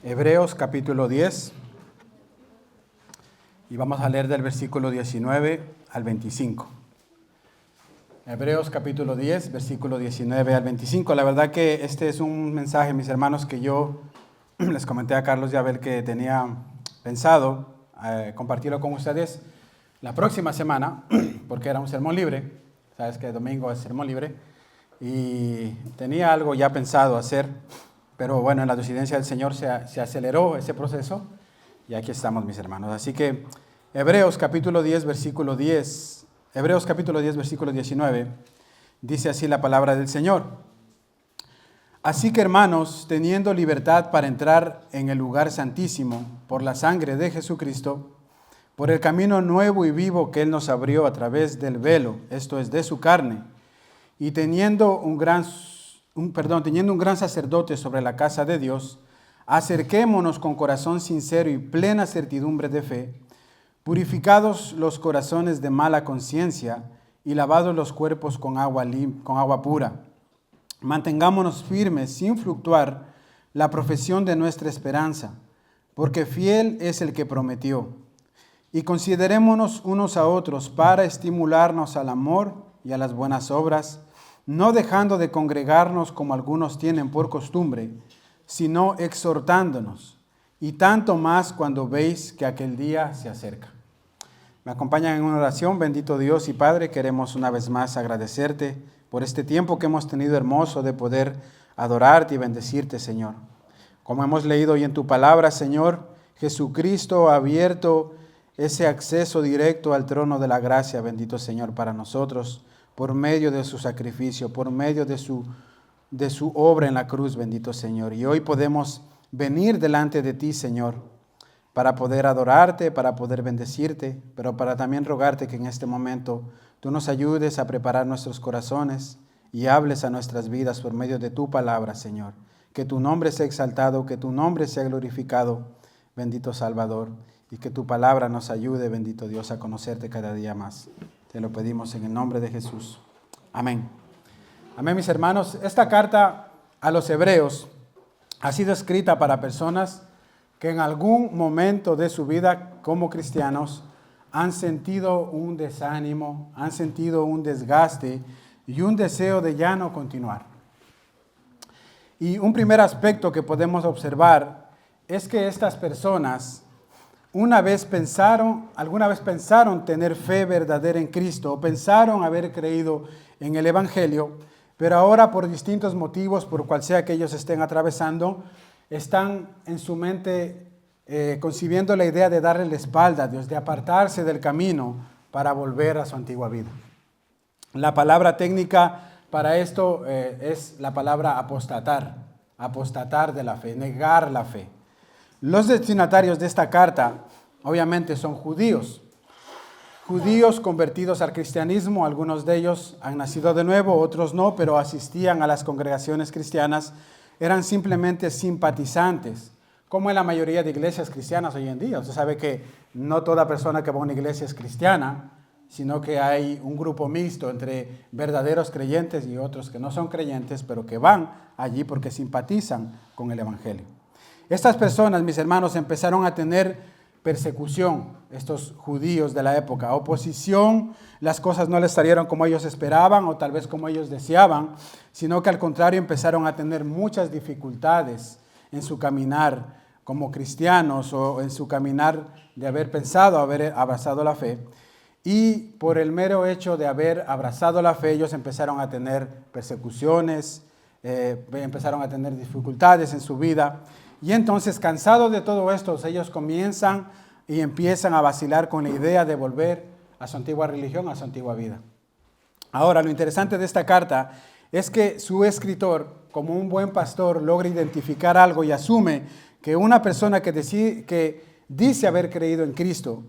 Hebreos capítulo 10 y vamos a leer del versículo 19 al 25. Hebreos capítulo 10, versículo 19 al 25. La verdad que este es un mensaje, mis hermanos, que yo les comenté a Carlos y a Abel que tenía pensado compartirlo con ustedes la próxima semana, porque era un sermón libre. Sabes que domingo es sermón libre y tenía algo ya pensado hacer. Pero bueno, en la desidencia del Señor se aceleró ese proceso y aquí estamos, mis hermanos. Así que Hebreos capítulo 10, versículo 19, dice así la palabra del Señor. Así que, hermanos, teniendo libertad para entrar en el lugar santísimo por la sangre de Jesucristo, por el camino nuevo y vivo que Él nos abrió a través del velo, esto es, de su carne, y teniendo un gran sacerdote sobre la casa de Dios, acerquémonos con corazón sincero y plena certidumbre de fe, purificados los corazones de mala conciencia y lavados los cuerpos con agua pura. Mantengámonos firmes sin fluctuar la profesión de nuestra esperanza, porque fiel es el que prometió. Y considerémonos unos a otros para estimularnos al amor y a las buenas obras, no dejando de congregarnos como algunos tienen por costumbre, sino exhortándonos, y tanto más cuando veis que aquel día se acerca. Me acompañan en una oración. Bendito Dios y Padre, queremos una vez más agradecerte por este tiempo que hemos tenido hermoso de poder adorarte y bendecirte, Señor. Como hemos leído hoy en tu palabra, Señor, Jesucristo ha abierto ese acceso directo al trono de la gracia, bendito Señor, para nosotros, por medio de su sacrificio, por medio de su obra en la cruz, bendito Señor. Y hoy podemos venir delante de ti, Señor, para poder adorarte, para poder bendecirte, pero para también rogarte que en este momento tú nos ayudes a preparar nuestros corazones y hables a nuestras vidas por medio de tu palabra, Señor. Que tu nombre sea exaltado, que tu nombre sea glorificado, bendito Salvador, y que tu palabra nos ayude, bendito Dios, a conocerte cada día más. Te lo pedimos en el nombre de Jesús. Amén. Amén, mis hermanos. Esta carta a los hebreos ha sido escrita para personas que en algún momento de su vida como cristianos han sentido un desánimo, han sentido un desgaste y un deseo de ya no continuar. Y un primer aspecto que podemos observar es que estas personas alguna vez pensaron tener fe verdadera en Cristo, o pensaron haber creído en el Evangelio, pero ahora por distintos motivos, por cual sea que ellos estén atravesando, están en su mente concibiendo la idea de darle la espalda a Dios, de apartarse del camino para volver a su antigua vida. La palabra técnica para esto es la palabra apostatar de la fe, negar la fe. Los destinatarios de esta carta obviamente son judíos convertidos al cristianismo. Algunos de ellos han nacido de nuevo, otros no, pero asistían a las congregaciones cristianas, eran simplemente simpatizantes, como en la mayoría de iglesias cristianas hoy en día. Usted sabe que no toda persona que va a una iglesia es cristiana, sino que hay un grupo mixto entre verdaderos creyentes y otros que no son creyentes, pero que van allí porque simpatizan con el Evangelio. Estas personas, mis hermanos, empezaron a tener persecución, estos judíos de la época, oposición. Las cosas no les salieron como ellos esperaban o tal vez como ellos deseaban, sino que al contrario empezaron a tener muchas dificultades en su caminar como cristianos o en su caminar de haber pensado, haber abrazado la fe. Y por el mero hecho de haber abrazado la fe, ellos empezaron a tener persecuciones, empezaron a tener dificultades en su vida. Y entonces, cansados de todo esto, ellos comienzan y empiezan a vacilar con la idea de volver a su antigua religión, a su antigua vida. Ahora, lo interesante de esta carta es que su escritor, como un buen pastor, logra identificar algo y asume que una persona que dice haber creído en Cristo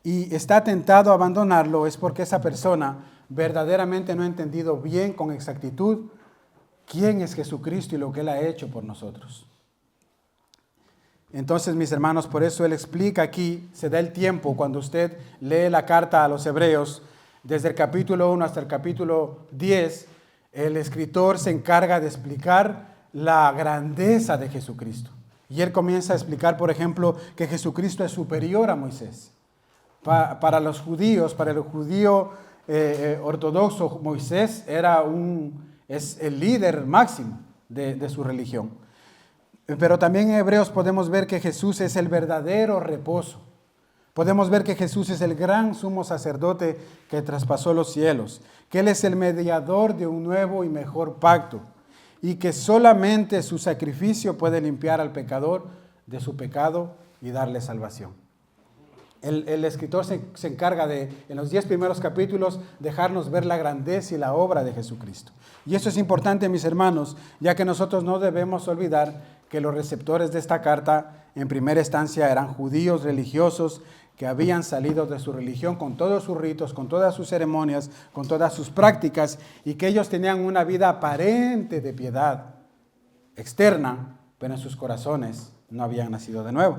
y está tentado a abandonarlo es porque esa persona verdaderamente no ha entendido bien, con exactitud, quién es Jesucristo y lo que Él ha hecho por nosotros. Entonces, mis hermanos, por eso él explica aquí, se da el tiempo, cuando usted lee la carta a los hebreos, desde el capítulo 1 hasta el capítulo 10, el escritor se encarga de explicar la grandeza de Jesucristo. Y él comienza a explicar, por ejemplo, que Jesucristo es superior a Moisés. Para los judíos, para el judío ortodoxo, Moisés es el líder máximo de su religión. Pero también en Hebreos podemos ver que Jesús es el verdadero reposo. Podemos ver que Jesús es el gran sumo sacerdote que traspasó los cielos, que Él es el mediador de un nuevo y mejor pacto, y que solamente su sacrificio puede limpiar al pecador de su pecado y darle salvación. El escritor se encarga de, en los 10 primeros capítulos, dejarnos ver la grandeza y la obra de Jesucristo. Y eso es importante, mis hermanos, ya que nosotros no debemos olvidar que los receptores de esta carta, en primera instancia, eran judíos religiosos que habían salido de su religión con todos sus ritos, con todas sus ceremonias, con todas sus prácticas, y que ellos tenían una vida aparente de piedad externa, pero en sus corazones no habían nacido de nuevo.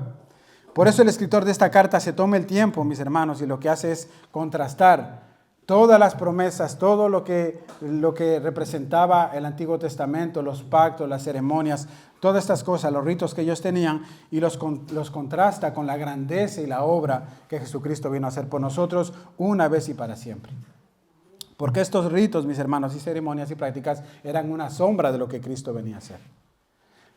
Por eso el escritor de esta carta se toma el tiempo, mis hermanos, y lo que hace es contrastar todas las promesas, todo lo que representaba el Antiguo Testamento, los pactos, las ceremonias, todas estas cosas, los ritos que ellos tenían, y los contrasta con la grandeza y la obra que Jesucristo vino a hacer por nosotros una vez y para siempre. Porque estos ritos, mis hermanos, y ceremonias y prácticas eran una sombra de lo que Cristo venía a hacer.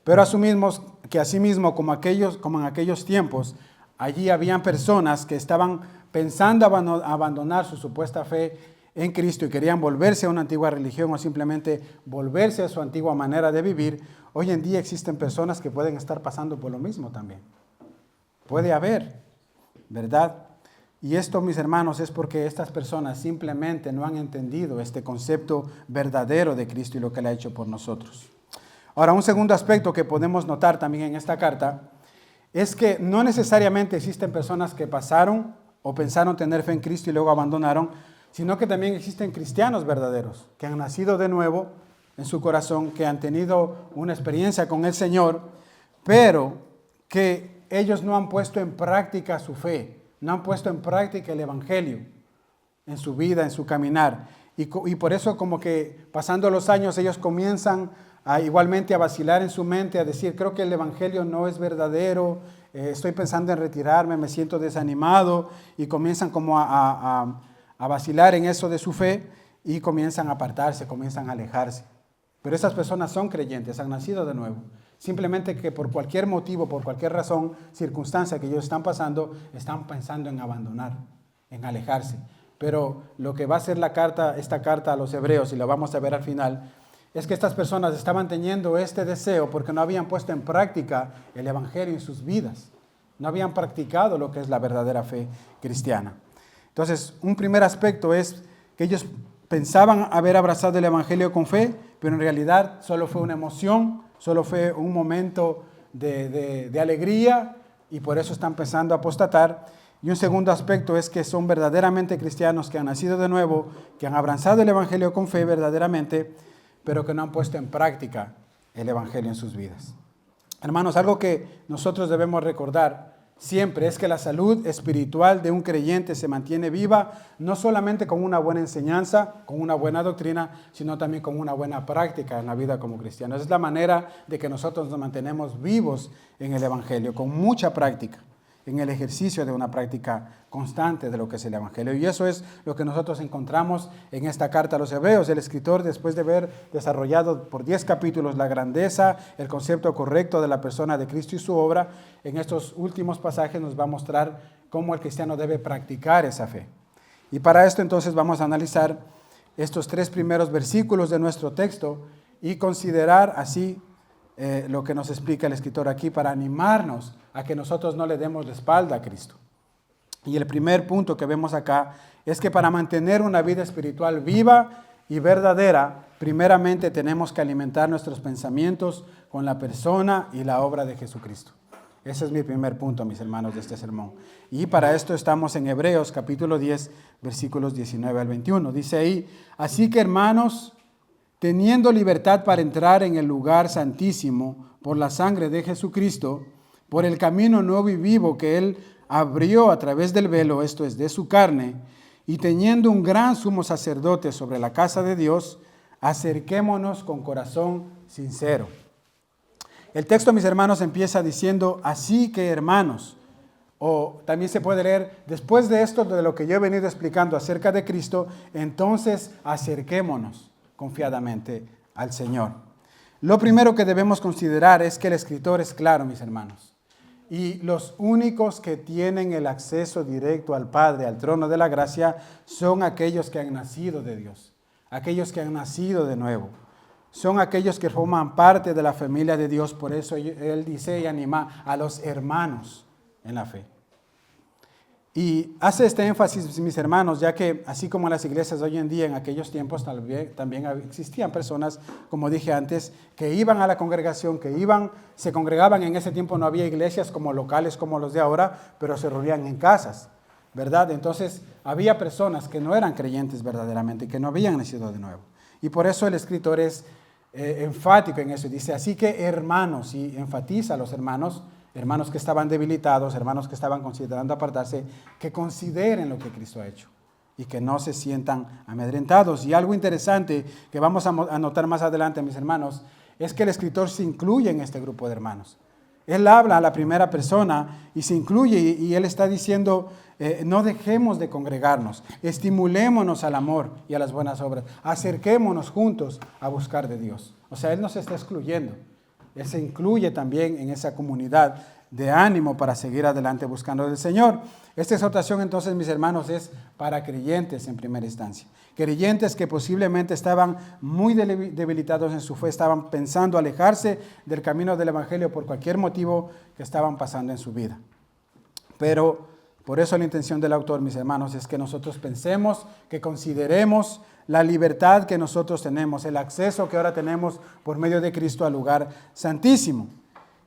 Pero asumimos que asimismo, como en aquellos tiempos, allí habían personas que estaban pensando abandonar su supuesta fe en Cristo y querían volverse a una antigua religión o simplemente volverse a su antigua manera de vivir. Hoy en día existen personas que pueden estar pasando por lo mismo también. Puede haber, ¿verdad? Y esto, mis hermanos, es porque estas personas simplemente no han entendido este concepto verdadero de Cristo y lo que Él ha hecho por nosotros. Ahora, un segundo aspecto que podemos notar también en esta carta es que no necesariamente existen personas que pasaron o pensaron tener fe en Cristo y luego abandonaron, sino que también existen cristianos verdaderos que han nacido de nuevo en su corazón, que han tenido una experiencia con el Señor, pero que ellos no han puesto en práctica su fe, no han puesto en práctica el Evangelio en su vida, en su caminar. Y por eso como que pasando los años ellos comienzan igualmente a vacilar en su mente, a decir, creo que el Evangelio no es verdadero, estoy pensando en retirarme, me siento desanimado, y comienzan como a vacilar en eso de su fe y comienzan a apartarse, comienzan a alejarse. Pero esas personas son creyentes, han nacido de nuevo. Simplemente que por cualquier motivo, por cualquier razón, circunstancia que ellos están pasando, están pensando en abandonar, en alejarse. Pero lo que va a ser esta carta a los hebreos, y lo vamos a ver al final, es que estas personas estaban teniendo este deseo porque no habían puesto en práctica el Evangelio en sus vidas. No habían practicado lo que es la verdadera fe cristiana. Entonces, un primer aspecto es que ellos pensaban haber abrazado el Evangelio con fe, pero en realidad solo fue una emoción, solo fue un momento de alegría, y por eso están empezando a apostatar. Y un segundo aspecto es que son verdaderamente cristianos, que han nacido de nuevo, que han abrazado el Evangelio con fe verdaderamente, pero que no han puesto en práctica el Evangelio en sus vidas. Hermanos, algo que nosotros debemos recordar siempre es que la salud espiritual de un creyente se mantiene viva, no solamente con una buena enseñanza, con una buena doctrina, sino también con una buena práctica en la vida como cristianos. Es la manera de que nosotros nos mantenemos vivos en el Evangelio, con mucha práctica, en el ejercicio de una práctica constante de lo que es el Evangelio. Y eso es lo que nosotros encontramos en esta carta a los Hebreos. El escritor, después de haber desarrollado por 10 capítulos la grandeza, el concepto correcto de la persona de Cristo y su obra, en estos últimos pasajes nos va a mostrar cómo el cristiano debe practicar esa fe. Y para esto entonces vamos a analizar estos 3 primeros versículos de nuestro texto y considerar así lo que nos explica el escritor aquí para animarnos a que nosotros no le demos la espalda a Cristo. Y el primer punto que vemos acá es que para mantener una vida espiritual viva y verdadera, primeramente tenemos que alimentar nuestros pensamientos con la persona y la obra de Jesucristo. Ese es mi primer punto, mis hermanos, de este sermón. Y para esto estamos en Hebreos capítulo 10, versículos 19 al 21. Dice ahí, así que hermanos, teniendo libertad para entrar en el lugar santísimo por la sangre de Jesucristo, por el camino nuevo y vivo que Él abrió a través del velo, esto es, de su carne, y teniendo un gran sumo sacerdote sobre la casa de Dios, acerquémonos con corazón sincero. El texto, mis hermanos, empieza diciendo, así que hermanos, o también se puede leer, después de esto, de lo que yo he venido explicando acerca de Cristo, entonces acerquémonos confiadamente al Señor. Lo primero que debemos considerar es que el escritor es claro, mis hermanos. Y los únicos que tienen el acceso directo al Padre, al trono de la gracia, son aquellos que han nacido de Dios, aquellos que han nacido de nuevo. Son aquellos que forman parte de la familia de Dios. Por eso él dice y anima a los hermanos en la fe. Y hace este énfasis, mis hermanos, ya que así como en las iglesias hoy en día, en aquellos tiempos también existían personas, como dije antes, que iban a la congregación, se congregaban. En ese tiempo no había iglesias como locales como los de ahora, pero se reunían en casas, ¿verdad? Entonces había personas que no eran creyentes verdaderamente, que no habían nacido de nuevo. Y por eso el escritor es enfático en eso. Dice, así que hermanos, y enfatiza a los hermanos que estaban debilitados, hermanos que estaban considerando apartarse, que consideren lo que Cristo ha hecho y que no se sientan amedrentados. Y algo interesante que vamos a notar más adelante, mis hermanos, es que el escritor se incluye en este grupo de hermanos. Él habla a la primera persona y se incluye y él está diciendo, no dejemos de congregarnos, estimulémonos al amor y a las buenas obras, acerquémonos juntos a buscar de Dios. O sea, él no se está excluyendo. Él se incluye también en esa comunidad de ánimo para seguir adelante buscando del Señor. Esta exhortación entonces, mis hermanos, es para creyentes en primera instancia. Creyentes que posiblemente estaban muy debilitados en su fe, estaban pensando alejarse del camino del Evangelio por cualquier motivo que estaban pasando en su vida. Pero por eso la intención del autor, mis hermanos, es que nosotros pensemos, que consideremos la libertad que nosotros tenemos, el acceso que ahora tenemos por medio de Cristo al lugar santísimo.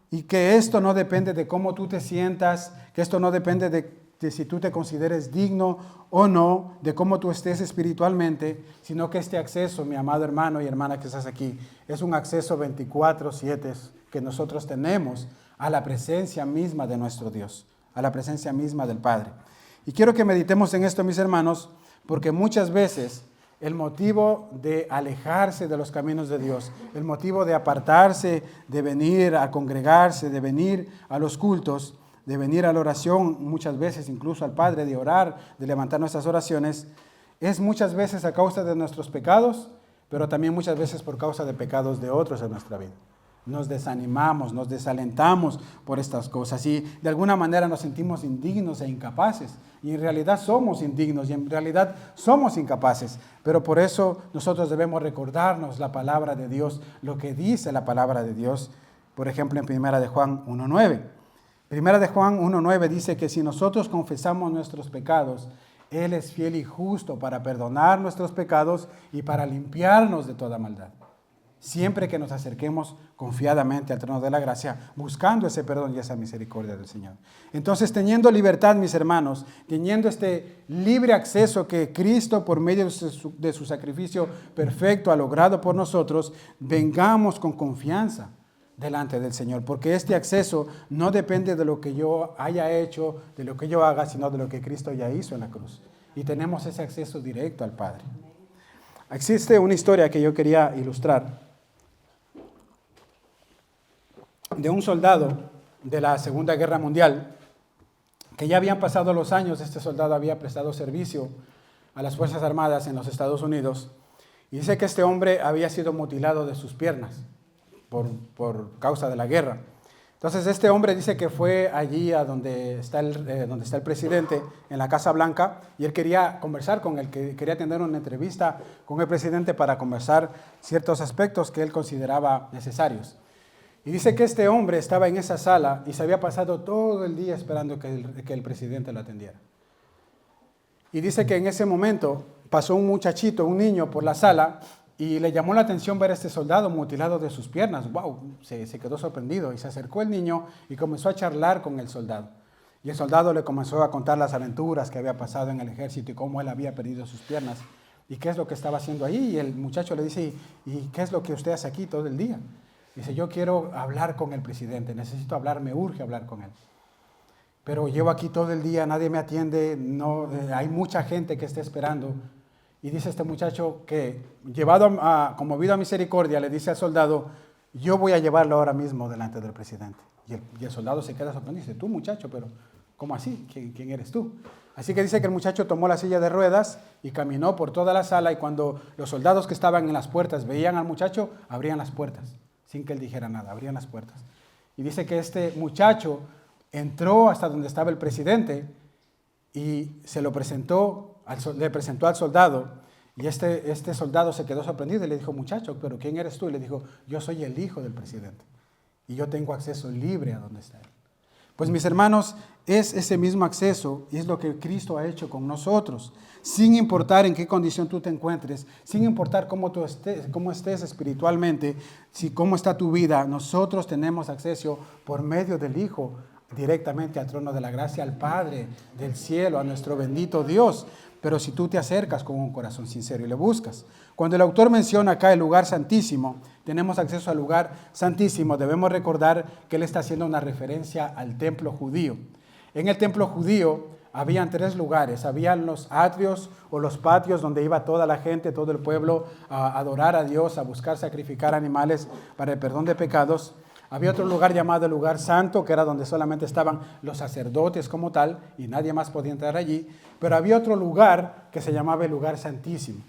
Y que esto no depende de cómo tú te sientas, que esto no depende de si tú te consideres digno o no, de cómo tú estés espiritualmente, sino que este acceso, mi amado hermano y hermana que estás aquí, es un acceso 24/7 que nosotros tenemos a la presencia misma de nuestro Dios, a la presencia misma del Padre. Y quiero que meditemos en esto, mis hermanos, porque muchas veces el motivo de alejarse de los caminos de Dios, el motivo de apartarse, de venir a congregarse, de venir a los cultos, de venir a la oración, muchas veces incluso al Padre, de orar, de levantar nuestras oraciones, es muchas veces a causa de nuestros pecados, pero también muchas veces por causa de pecados de otros en nuestra vida. Nos desanimamos, nos desalentamos por estas cosas y de alguna manera nos sentimos indignos e incapaces. Y en realidad somos indignos y en realidad somos incapaces. Pero por eso nosotros debemos recordarnos la palabra de Dios, lo que dice la palabra de Dios. Por ejemplo, en 1 de Juan 1:9. 1 de Juan 1:9 dice que si nosotros confesamos nuestros pecados, Él es fiel y justo para perdonar nuestros pecados y para limpiarnos de toda maldad. Siempre que nos acerquemos confiadamente al trono de la gracia, buscando ese perdón y esa misericordia del Señor. Entonces, teniendo libertad, mis hermanos, teniendo este libre acceso que Cristo, por medio de su sacrificio perfecto, ha logrado por nosotros, vengamos con confianza delante del Señor, porque este acceso no depende de lo que yo haya hecho, de lo que yo haga, sino de lo que Cristo ya hizo en la cruz. Y tenemos ese acceso directo al Padre. Existe una historia que yo quería ilustrar de un soldado de la Segunda Guerra Mundial, que ya habían pasado los años. Este soldado había prestado servicio a las Fuerzas Armadas en los Estados Unidos, y dice que este hombre había sido mutilado de sus piernas por causa de la guerra. Entonces este hombre dice que fue allí a donde está el presidente, en la Casa Blanca, y él quería conversar con él, quería tener una entrevista con el presidente para conversar ciertos aspectos que él consideraba necesarios. Y dice que este hombre estaba en esa sala y se había pasado todo el día esperando que el presidente lo atendiera. Y dice que en ese momento pasó un muchachito, un niño, por la sala y le llamó la atención ver a este soldado mutilado de sus piernas. ¡Wow! Se quedó sorprendido y se acercó el niño y comenzó a charlar con el soldado. Y el soldado le comenzó a contar las aventuras que había pasado en el ejército y cómo él había perdido sus piernas y qué es lo que estaba haciendo ahí. Y el muchacho le dice, ¿y qué es lo que usted hace aquí todo el día? Dice, yo quiero hablar con el presidente, necesito hablar, me urge hablar con él. pero llevo aquí todo el día, nadie me atiende, no, hay mucha gente que está esperando. Y dice este muchacho que, conmovido a misericordia, le dice al soldado, yo voy a llevarlo ahora mismo delante del presidente. Y el soldado se queda sorprendido y dice, tú muchacho, pero ¿cómo así? ¿Quién eres tú? Así que dice que el muchacho tomó la silla de ruedas y caminó por toda la sala, y cuando los soldados que estaban en las puertas veían al muchacho, abrían las puertas, sin que él dijera nada, abrían las puertas. Y dice que este muchacho entró hasta donde estaba el presidente y le presentó al soldado, y este soldado se quedó sorprendido y le dijo, muchacho, ¿pero quién eres tú? Y le dijo, yo soy el hijo del presidente y yo tengo acceso libre a donde está él. Pues mis hermanos, es ese mismo acceso y es lo que Cristo ha hecho con nosotros, sin importar en qué condición tú te encuentres, sin importar cómo estés espiritualmente, cómo está tu vida. Nosotros tenemos acceso por medio del Hijo directamente al trono de la gracia, al Padre del cielo, a nuestro bendito Dios. Pero si tú te acercas con un corazón sincero y le buscas. Cuando el autor menciona acá el lugar santísimo, tenemos acceso al lugar santísimo, debemos recordar que él está haciendo una referencia al templo judío. En el templo judío habían 3 lugares, habían los atrios o los patios donde iba toda la gente, todo el pueblo a adorar a Dios, a buscar sacrificar animales para el perdón de pecados. Había otro lugar llamado el lugar santo, que era donde solamente estaban los sacerdotes como tal, y nadie más podía entrar allí. Pero había otro lugar que se llamaba el lugar santísimo.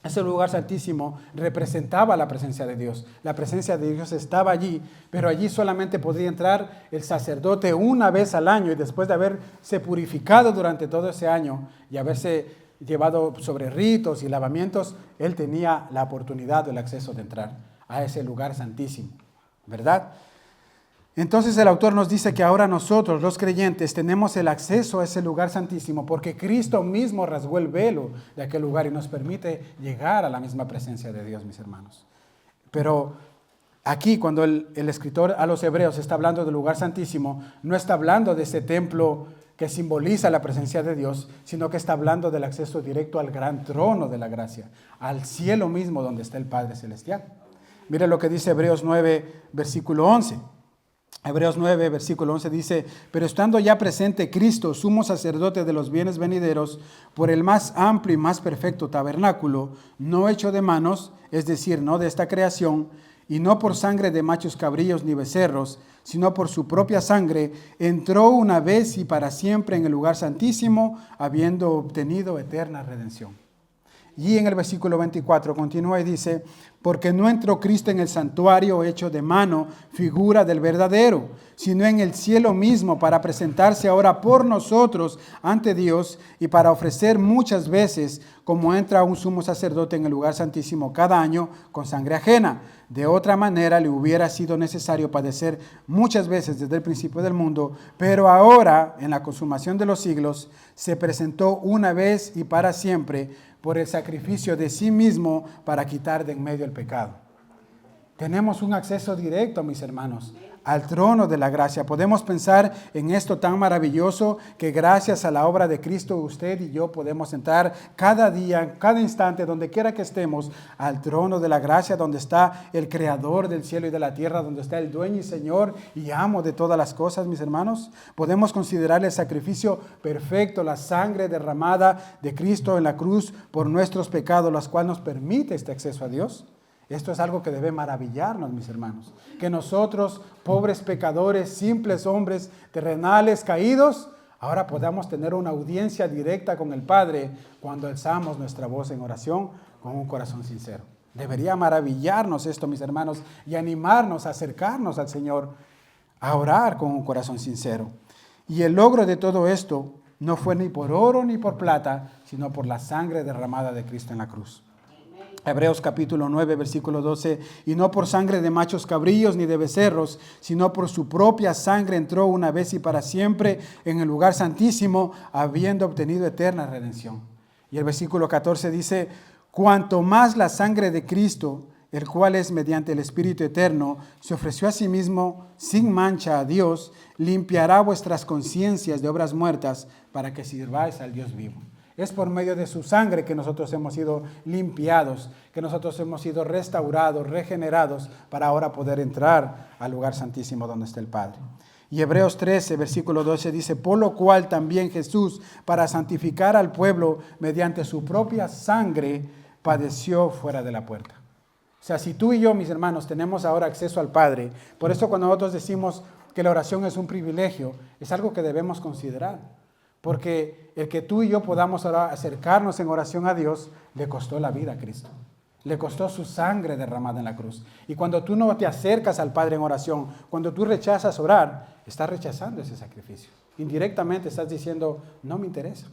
Ese lugar santísimo representaba la presencia de Dios. La presencia de Dios estaba allí, pero allí solamente podía entrar el sacerdote una vez al año, y después de haberse purificado durante todo ese año y haberse llevado sobre ritos y lavamientos, él tenía la oportunidad o el acceso de entrar a ese lugar santísimo. ¿Verdad? Entonces el autor nos dice que ahora nosotros, los creyentes, tenemos el acceso a ese lugar santísimo porque Cristo mismo rasgó el velo de aquel lugar y nos permite llegar a la misma presencia de Dios, mis hermanos. Pero aquí, cuando el escritor a los hebreos está hablando del lugar santísimo, no está hablando de ese templo que simboliza la presencia de Dios, sino que está hablando del acceso directo al gran trono de la gracia, al cielo mismo donde está el Padre Celestial. Mire lo que dice Hebreos 9, versículo 11. Hebreos 9, versículo 11 dice, pero estando ya presente Cristo, sumo sacerdote de los bienes venideros, por el más amplio y más perfecto tabernáculo, no hecho de manos, es decir, no de esta creación, y no por sangre de machos cabríos ni becerros, sino por su propia sangre, entró una vez y para siempre en el lugar santísimo, habiendo obtenido eterna redención. Y en el versículo 24 continúa y dice, porque no entró Cristo en el santuario hecho de mano, figura del verdadero, sino en el cielo mismo, para presentarse ahora por nosotros ante Dios y para ofrecer muchas veces, como entra un sumo sacerdote en el lugar santísimo cada año, con sangre ajena. De otra manera le hubiera sido necesario padecer muchas veces desde el principio del mundo, pero ahora, en la consumación de los siglos, se presentó una vez y para siempre por el sacrificio de sí mismo para quitar de en medio el pecado. Tenemos un acceso directo, mis hermanos, al trono de la gracia. Podemos pensar en esto tan maravilloso que gracias a la obra de Cristo usted y yo podemos entrar cada día, cada instante, donde quiera que estemos, al trono de la gracia, donde está el Creador del cielo y de la tierra, donde está el dueño y Señor y amo de todas las cosas, mis hermanos. Podemos considerar el sacrificio perfecto, la sangre derramada de Cristo en la cruz por nuestros pecados, las cuales nos permite este acceso a Dios. Esto es algo que debe maravillarnos, mis hermanos. Que nosotros, pobres pecadores, simples hombres terrenales caídos, ahora podamos tener una audiencia directa con el Padre cuando alzamos nuestra voz en oración con un corazón sincero. Debería maravillarnos esto, mis hermanos, y animarnos a acercarnos al Señor, a orar con un corazón sincero. Y el logro de todo esto no fue ni por oro ni por plata, sino por la sangre derramada de Cristo en la cruz. Hebreos capítulo 9, versículo 12, y no por sangre de machos cabríos ni de becerros, sino por su propia sangre entró una vez y para siempre en el lugar santísimo, habiendo obtenido eterna redención. Y el versículo 14 dice, cuanto más la sangre de Cristo, el cual es mediante el Espíritu eterno, se ofreció a sí mismo sin mancha a Dios, limpiará vuestras conciencias de obras muertas para que sirváis al Dios vivo. Es por medio de su sangre que nosotros hemos sido limpiados, que nosotros hemos sido restaurados, regenerados, para ahora poder entrar al lugar santísimo donde está el Padre. Y Hebreos 13, versículo 12 dice, por lo cual también Jesús, para santificar al pueblo mediante su propia sangre, padeció fuera de la puerta. O sea, si tú y yo, mis hermanos, tenemos ahora acceso al Padre, por eso cuando nosotros decimos que la oración es un privilegio, es algo que debemos considerar. Porque el que tú y yo podamos ahora acercarnos en oración a Dios, le costó la vida a Cristo. Le costó su sangre derramada en la cruz. Y cuando tú no te acercas al Padre en oración, cuando tú rechazas orar, estás rechazando ese sacrificio. Indirectamente estás diciendo, no me interesa.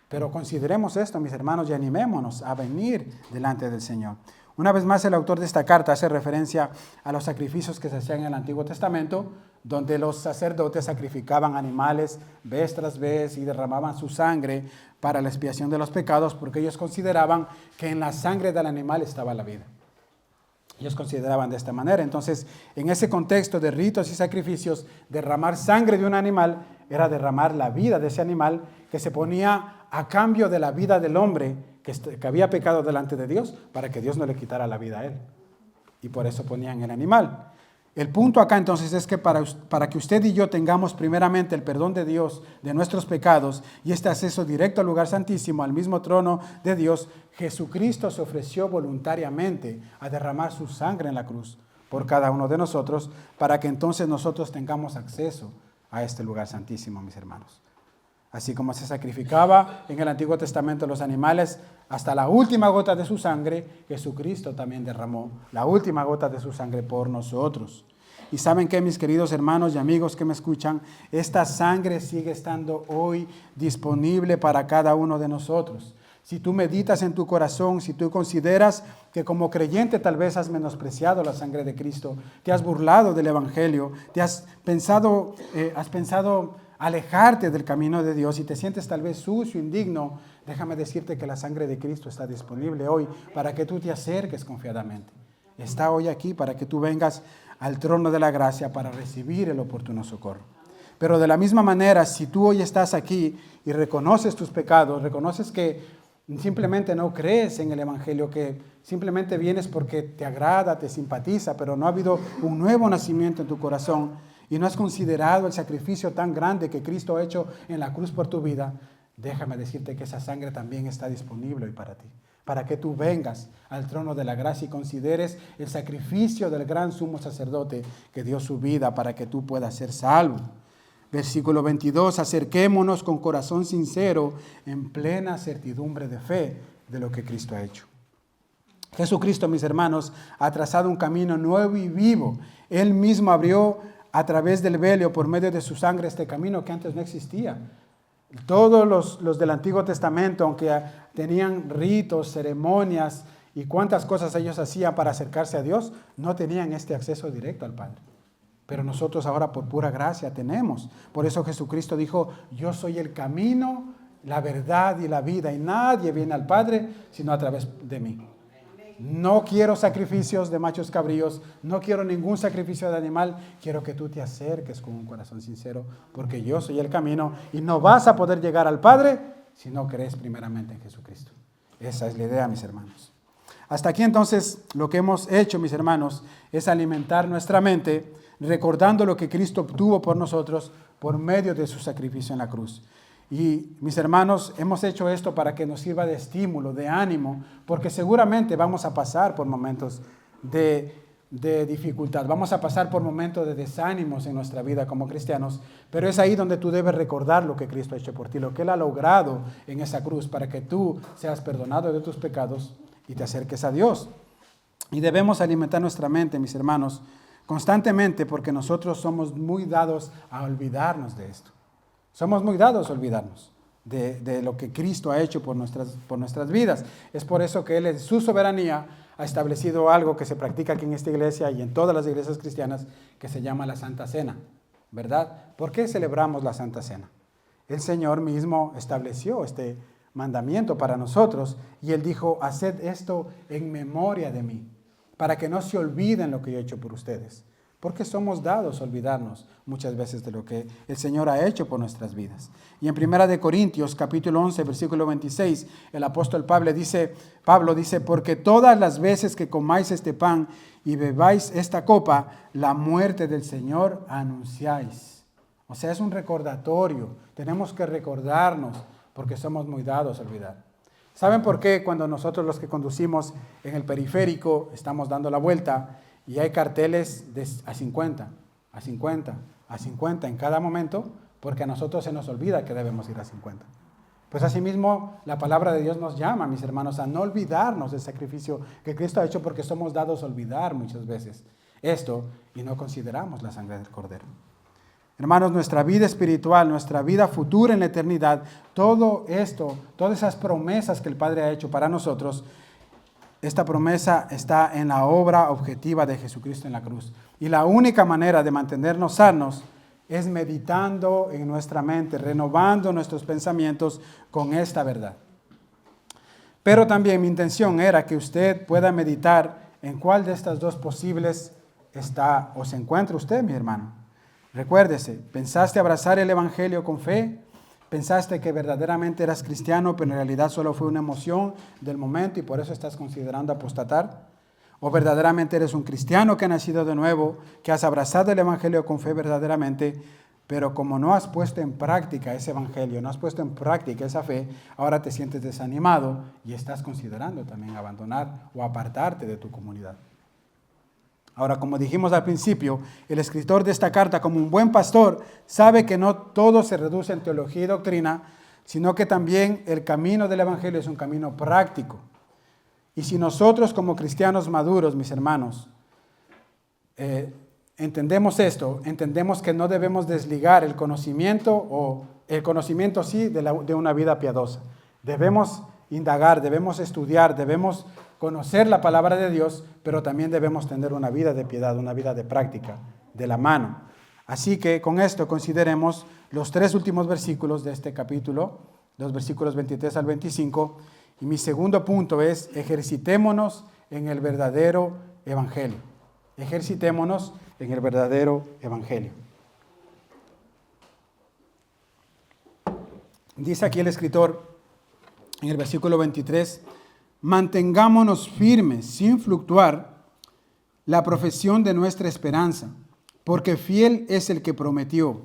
Pero consideremos esto, mis hermanos, y animémonos a venir delante del Señor. Una vez más, el autor de esta carta hace referencia a los sacrificios que se hacían en el Antiguo Testamento, donde los sacerdotes sacrificaban animales vez tras vez y derramaban su sangre para la expiación de los pecados, porque ellos consideraban que en la sangre del animal estaba la vida. Ellos consideraban de esta manera. Entonces, en ese contexto de ritos y sacrificios, derramar sangre de un animal era derramar la vida de ese animal que se ponía a cambio de la vida del hombre que había pecado delante de Dios, para que Dios no le quitara la vida a él. Y por eso ponían el animal. El punto acá entonces es que para que usted y yo tengamos primeramente el perdón de Dios de nuestros pecados y este acceso directo al lugar santísimo, al mismo trono de Dios, Jesucristo se ofreció voluntariamente a derramar su sangre en la cruz por cada uno de nosotros, para que entonces nosotros tengamos acceso a este lugar santísimo, mis hermanos. Así como se sacrificaba en el Antiguo Testamento los animales hasta la última gota de su sangre, Jesucristo también derramó la última gota de su sangre por nosotros. Y saben que, mis queridos hermanos y amigos que me escuchan, esta sangre sigue estando hoy disponible para cada uno de nosotros. Si tú meditas en tu corazón, si tú consideras que como creyente tal vez has menospreciado la sangre de Cristo, te has burlado del Evangelio, te has pensado alejarte del camino de Dios y te sientes tal vez sucio, indigno, déjame decirte que la sangre de Cristo está disponible hoy para que tú te acerques confiadamente. Está hoy aquí para que tú vengas al trono de la gracia para recibir el oportuno socorro. Pero de la misma manera, si tú hoy estás aquí y reconoces tus pecados, reconoces que simplemente no crees en el Evangelio, que simplemente vienes porque te agrada, te simpatiza, pero no ha habido un nuevo nacimiento en tu corazón, y no has considerado el sacrificio tan grande que Cristo ha hecho en la cruz por tu vida, déjame decirte que esa sangre también está disponible hoy para ti, para que tú vengas al trono de la gracia y consideres el sacrificio del gran sumo sacerdote que dio su vida para que tú puedas ser salvo. Versículo 22, acerquémonos con corazón sincero en plena certidumbre de fe de lo que Cristo ha hecho. Jesucristo, mis hermanos, ha trazado un camino nuevo y vivo. Él mismo abrió a través del velo, por medio de su sangre, este camino que antes no existía. Todos los del Antiguo Testamento, aunque tenían ritos, ceremonias y cuántas cosas ellos hacían para acercarse a Dios, no tenían este acceso directo al Padre. Pero nosotros ahora por pura gracia tenemos. Por eso Jesucristo dijo, yo soy el camino, la verdad y la vida, y nadie viene al Padre sino a través de mí. No quiero sacrificios de machos cabríos, no quiero ningún sacrificio de animal, quiero que tú te acerques con un corazón sincero, porque yo soy el camino y no vas a poder llegar al Padre si no crees primeramente en Jesucristo. Esa es la idea, mis hermanos. Hasta aquí entonces lo que hemos hecho, mis hermanos, es alimentar nuestra mente recordando lo que Cristo obtuvo por nosotros por medio de su sacrificio en la cruz. Y mis hermanos, hemos hecho esto para que nos sirva de estímulo, de ánimo, porque seguramente vamos a pasar por momentos de dificultad, vamos a pasar por momentos de desánimos en nuestra vida como cristianos, pero es ahí donde tú debes recordar lo que Cristo ha hecho por ti, lo que Él ha logrado en esa cruz, para que tú seas perdonado de tus pecados y te acerques a Dios. Y debemos alimentar nuestra mente, mis hermanos, constantemente, porque nosotros somos muy dados a olvidarnos de esto. Somos muy dados a olvidarnos de lo que Cristo ha hecho por nuestras vidas. Es por eso que Él en su soberanía ha establecido algo que se practica aquí en esta iglesia y en todas las iglesias cristianas, que se llama la Santa Cena, ¿verdad? ¿Por qué celebramos la Santa Cena? El Señor mismo estableció este mandamiento para nosotros y Él dijo, haced esto en memoria de mí, para que no se olviden lo que yo he hecho por ustedes. porque somos dados a olvidarnos muchas veces de lo que el Señor ha hecho por nuestras vidas. Y en 1 Corintios, capítulo 11, versículo 26, el apóstol Pablo dice, porque todas las veces que comáis este pan y bebáis esta copa, la muerte del Señor anunciáis. O sea, es un recordatorio. Tenemos que recordarnos porque somos muy dados a olvidar. ¿Saben por qué cuando nosotros los que conducimos en el periférico estamos dando la vuelta y hay carteles a 50, a 50, a 50 en cada momento? Porque a nosotros se nos olvida que debemos ir a 50. Pues asimismo la palabra de Dios nos llama, mis hermanos, a no olvidarnos del sacrificio que Cristo ha hecho, porque somos dados a olvidar muchas veces esto y no consideramos la sangre del Cordero. Hermanos, nuestra vida espiritual, nuestra vida futura en la eternidad, todo esto, todas esas promesas que el Padre ha hecho para nosotros, esta promesa está en la obra objetiva de Jesucristo en la cruz. Y la única manera de mantenernos sanos es meditando en nuestra mente, renovando nuestros pensamientos con esta verdad. Pero también mi intención era que usted pueda meditar en cuál de estas dos posibles está o se encuentra usted, mi hermano. Recuérdese, ¿pensaste abrazar el Evangelio con fe? ¿Pensaste que verdaderamente eras cristiano, pero en realidad solo fue una emoción del momento y por eso estás considerando apostatar? ¿O verdaderamente eres un cristiano que ha nacido de nuevo, que has abrazado el Evangelio con fe verdaderamente, pero como no has puesto en práctica ese Evangelio, no has puesto en práctica esa fe, ahora te sientes desanimado y estás considerando también abandonar o apartarte de tu comunidad? Ahora, como dijimos al principio, el escritor de esta carta, como un buen pastor, sabe que no todo se reduce en teología y doctrina, sino que también el camino del Evangelio es un camino práctico. Y si nosotros como cristianos maduros, mis hermanos, entendemos esto, entendemos que no debemos desligar el conocimiento, o el conocimiento sí, de una vida piadosa. Debemos indagar, debemos estudiar, debemos conocer la palabra de Dios, pero también debemos tener una vida de piedad, una vida de práctica, de la mano. Así que con esto consideremos los 3 últimos versículos de este capítulo, los versículos 23 al 25, y mi segundo punto es: ejercitémonos en el verdadero evangelio. Ejercitémonos en el verdadero evangelio. Dice aquí el escritor en el versículo 23, mantengámonos firmes sin fluctuar la profesión de nuestra esperanza, porque fiel es el que prometió.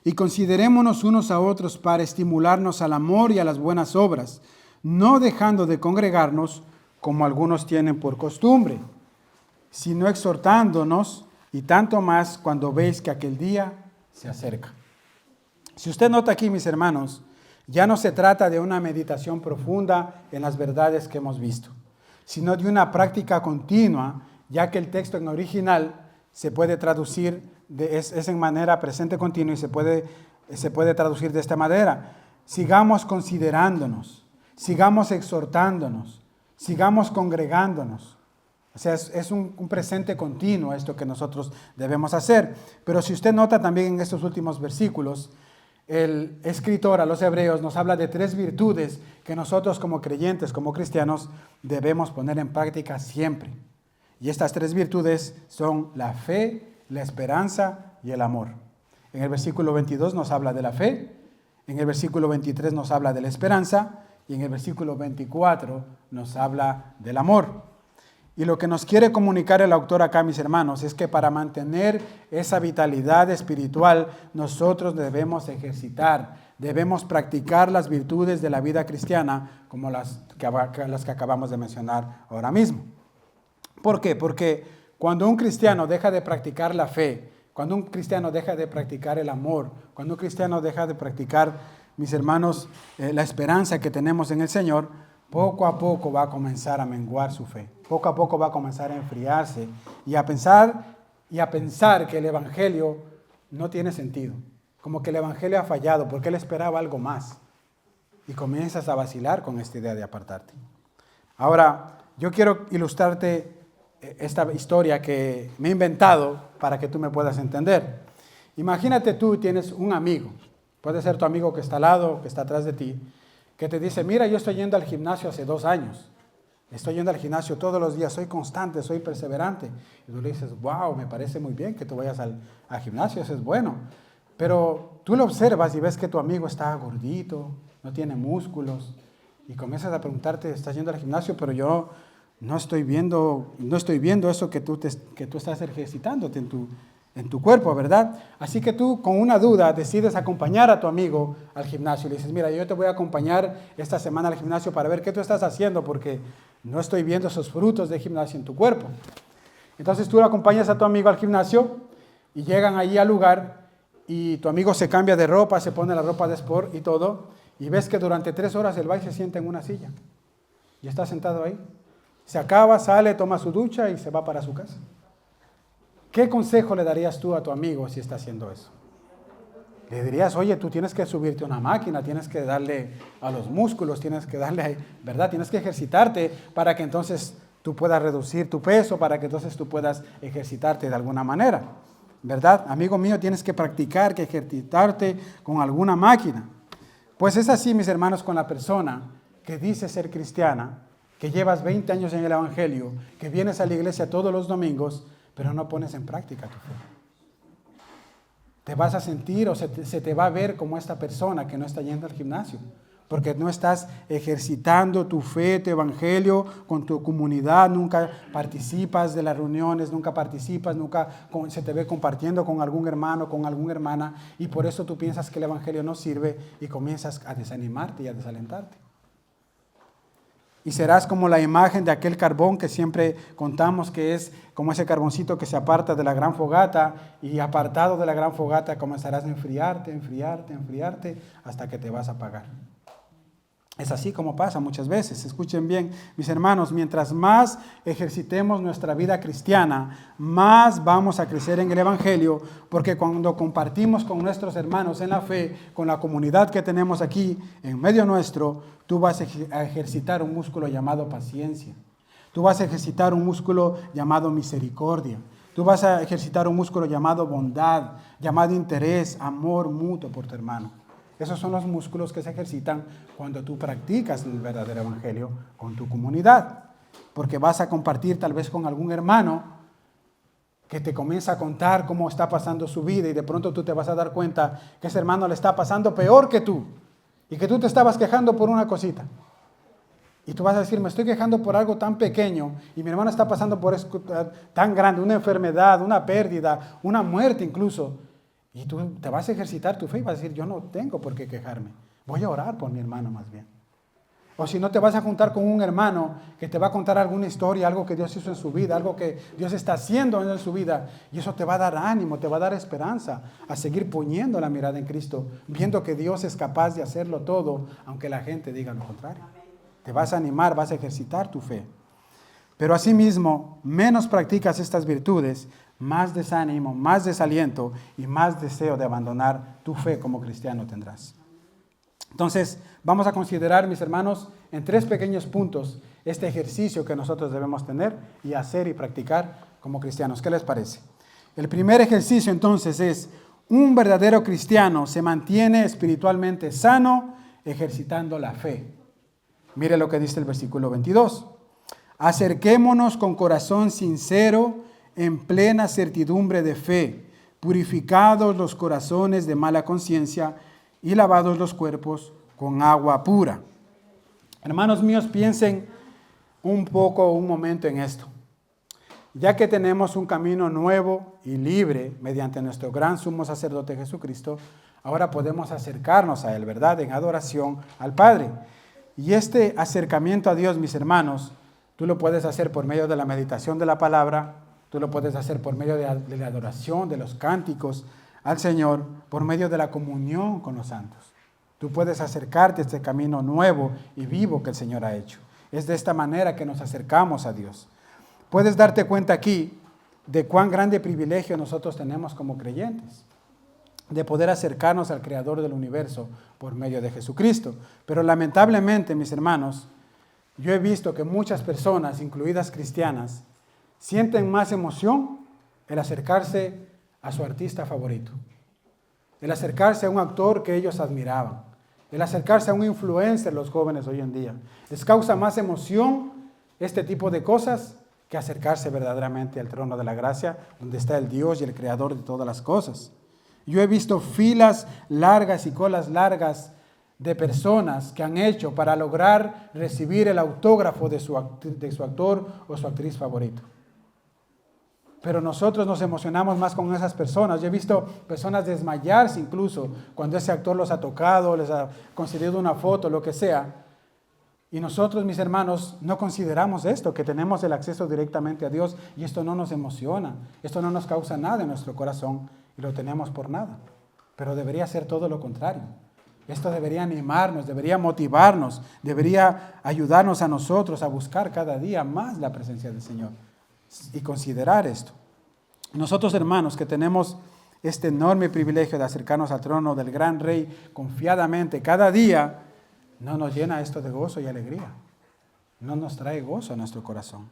Y considerémonos unos a otros para estimularnos al amor y a las buenas obras, no dejando de congregarnos como algunos tienen por costumbre, sino exhortándonos, y tanto más cuando veis que aquel día se acerca. Si usted nota aquí, mis hermanos, ya no se trata de una meditación profunda en las verdades que hemos visto, sino de una práctica continua, ya que el texto en original se puede traducir, es en manera presente continua y se puede traducir de esta manera: sigamos considerándonos, sigamos exhortándonos, sigamos congregándonos. O sea, es un presente continuo esto que nosotros debemos hacer. Pero si usted nota también en estos últimos versículos, el escritor a los hebreos nos habla de 3 virtudes que nosotros como creyentes, como cristianos, debemos poner en práctica siempre. Y estas 3 virtudes son la fe, la esperanza y el amor. En el versículo 22 nos habla de la fe, en el versículo 23 nos habla de la esperanza y en el versículo 24 nos habla del amor. Y lo que nos quiere comunicar el autor acá, mis hermanos, es que para mantener esa vitalidad espiritual, nosotros debemos ejercitar, debemos practicar las virtudes de la vida cristiana, como las que acabamos de mencionar ahora mismo. ¿Por qué? Porque cuando un cristiano deja de practicar la fe, cuando un cristiano deja de practicar el amor, cuando un cristiano deja de practicar, mis hermanos, la esperanza que tenemos en el Señor, poco a poco va a comenzar a menguar su fe. Poco a poco va a comenzar a enfriarse y a pensar que el Evangelio no tiene sentido. Como que el Evangelio ha fallado porque él esperaba algo más. Y comienzas a vacilar con esta idea de apartarte. Ahora, yo quiero ilustrarte esta historia que me he inventado para que tú me puedas entender. Imagínate tú tienes un amigo. Puede ser tu amigo que está al lado, que está atrás de ti, que te dice: mira, yo estoy yendo al gimnasio hace 2 años. Estoy yendo al gimnasio todos los días, soy constante, soy perseverante. Y tú le dices, wow, me parece muy bien que tú vayas al gimnasio, eso es bueno. Pero tú lo observas y ves que tu amigo está gordito, no tiene músculos, y comienzas a preguntarte, estás yendo al gimnasio, pero yo no estoy viendo eso que tú estás ejercitándote en tu cuerpo, ¿verdad? Así que tú, con una duda, decides acompañar a tu amigo al gimnasio. Y le dices, mira, yo te voy a acompañar esta semana al gimnasio para ver qué tú estás haciendo, porque no estoy viendo esos frutos de gimnasio en tu cuerpo. Entonces tú acompañas a tu amigo al gimnasio y llegan allí al lugar y tu amigo se cambia de ropa, se pone la ropa de sport y todo, y ves que durante 3 horas él va y se sienta en una silla. Y está sentado ahí. Se acaba, sale, toma su ducha y se va para su casa. ¿Qué consejo le darías tú a tu amigo si está haciendo eso? Le dirías, oye, tú tienes que subirte a una máquina, tienes que darle a los músculos, tienes que darle, ¿verdad? Tienes que ejercitarte para que entonces tú puedas reducir tu peso, para que entonces tú puedas ejercitarte de alguna manera, ¿verdad? Amigo mío, tienes que practicar, que ejercitarte con alguna máquina. Pues es así, mis hermanos, con la persona que dice ser cristiana, que llevas 20 años en el Evangelio, que vienes a la iglesia todos los domingos, pero no pones en práctica tu fe. Te vas a sentir o se te va a ver como esta persona que no está yendo al gimnasio, porque no estás ejercitando tu fe, tu evangelio con tu comunidad, nunca participas de las reuniones, nunca se te ve compartiendo con algún hermano, con alguna hermana, y por eso tú piensas que el evangelio no sirve y comienzas a desanimarte y a desalentarte. Y serás como la imagen de aquel carbón que siempre contamos que es como ese carboncito que se aparta de la gran fogata, y apartado de la gran fogata comenzarás a enfriarte hasta que te vas a apagar. Es así como pasa muchas veces. Escuchen bien, mis hermanos, mientras más ejercitemos nuestra vida cristiana, más vamos a crecer en el Evangelio, porque cuando compartimos con nuestros hermanos en la fe, con la comunidad que tenemos aquí en medio nuestro, tú vas a ejercitar un músculo llamado paciencia. Tú vas a ejercitar un músculo llamado misericordia. Tú vas a ejercitar un músculo llamado bondad, llamado interés, amor mutuo por tu hermano. Esos son los músculos que se ejercitan cuando tú practicas el verdadero evangelio con tu comunidad. Porque vas a compartir tal vez con algún hermano que te comienza a contar cómo está pasando su vida, y de pronto tú te vas a dar cuenta que ese hermano le está pasando peor que tú y que tú te estabas quejando por una cosita. Y tú vas a decir, me estoy quejando por algo tan pequeño y mi hermano está pasando por eso tan grande, una enfermedad, una pérdida, una muerte incluso. Y tú te vas a ejercitar tu fe y vas a decir, yo no tengo por qué quejarme. Voy a orar por mi hermano más bien. O si no, te vas a juntar con un hermano que te va a contar alguna historia, algo que Dios hizo en su vida, algo que Dios está haciendo en su vida. Y eso te va a dar ánimo, te va a dar esperanza a seguir poniendo la mirada en Cristo, viendo que Dios es capaz de hacerlo todo, aunque la gente diga lo contrario. Te vas a animar, vas a ejercitar tu fe. Pero asimismo, menos practicas estas virtudes, más desánimo, más desaliento y más deseo de abandonar tu fe como cristiano tendrás. Entonces, vamos a considerar, mis hermanos, en 3 pequeños puntos este ejercicio que nosotros debemos tener y hacer y practicar como cristianos. ¿Qué les parece? El primer ejercicio, entonces, es: un verdadero cristiano se mantiene espiritualmente sano ejercitando la fe. Mire lo que dice el versículo 22. Acerquémonos con corazón sincero, en plena certidumbre de fe, purificados los corazones de mala conciencia y lavados los cuerpos con agua pura. Hermanos míos, piensen un momento en esto. Ya que tenemos un camino nuevo y libre mediante nuestro gran sumo sacerdote Jesucristo, ahora podemos acercarnos a Él, ¿verdad?, en adoración al Padre. Y este acercamiento a Dios, mis hermanos, tú lo puedes hacer por medio de la meditación de la palabra, tú lo puedes hacer por medio de la adoración, de los cánticos al Señor, por medio de la comunión con los santos. Tú puedes acercarte a este camino nuevo y vivo que el Señor ha hecho. Es de esta manera que nos acercamos a Dios. Puedes darte cuenta aquí de cuán grande privilegio nosotros tenemos como creyentes, de poder acercarnos al Creador del universo por medio de Jesucristo. Pero lamentablemente, mis hermanos, yo he visto que muchas personas, incluidas cristianas, sienten más emoción el acercarse a su artista favorito, el acercarse a un actor que ellos admiraban, el acercarse a un influencer, los jóvenes hoy en día. Les causa más emoción este tipo de cosas que acercarse verdaderamente al trono de la gracia, donde está el Dios y el Creador de todas las cosas. Yo he visto filas largas y colas largas de personas que han hecho para lograr recibir el autógrafo de su actor o su actriz favorito. Pero nosotros nos emocionamos más con esas personas. Yo he visto personas desmayarse incluso cuando ese actor los ha tocado, les ha concedido una foto, lo que sea. Y nosotros, mis hermanos, no consideramos esto, que tenemos el acceso directamente a Dios, y esto no nos emociona, esto no nos causa nada en nuestro corazón y lo tenemos por nada. Pero debería ser todo lo contrario. Esto debería animarnos, debería motivarnos, debería ayudarnos a nosotros a buscar cada día más la presencia del Señor y considerar esto. Nosotros, hermanos, que tenemos este enorme privilegio de acercarnos al trono del gran Rey confiadamente cada día, no nos llena esto de gozo y alegría. No nos trae gozo a nuestro corazón.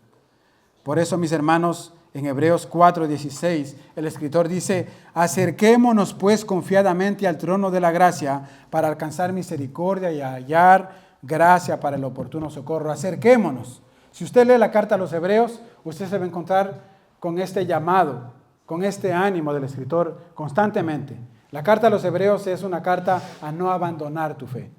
Por eso, mis hermanos, en Hebreos 4:16, el escritor dice: acerquémonos pues confiadamente al trono de la gracia para alcanzar misericordia y hallar gracia para el oportuno socorro. Acerquémonos. Si usted lee la carta a los Hebreos, usted se va a encontrar con este llamado, con este ánimo del escritor constantemente. La carta a los Hebreos es una carta a no abandonar tu fe.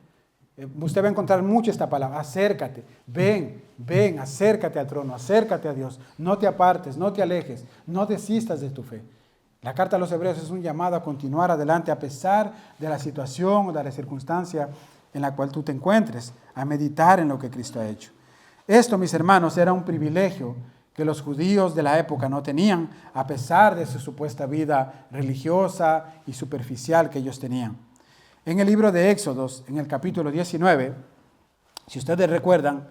Usted va a encontrar mucho esta palabra: acércate, ven, acércate al trono, acércate a Dios, no te apartes, no te alejes, no desistas de tu fe. La carta a los Hebreos es un llamado a continuar adelante a pesar de la situación o de la circunstancia en la cual tú te encuentres, a meditar en lo que Cristo ha hecho. Esto, mis hermanos, era un privilegio que los judíos de la época no tenían, a pesar de su supuesta vida religiosa y superficial que ellos tenían. En el libro de Éxodos, en el capítulo 19, si ustedes recuerdan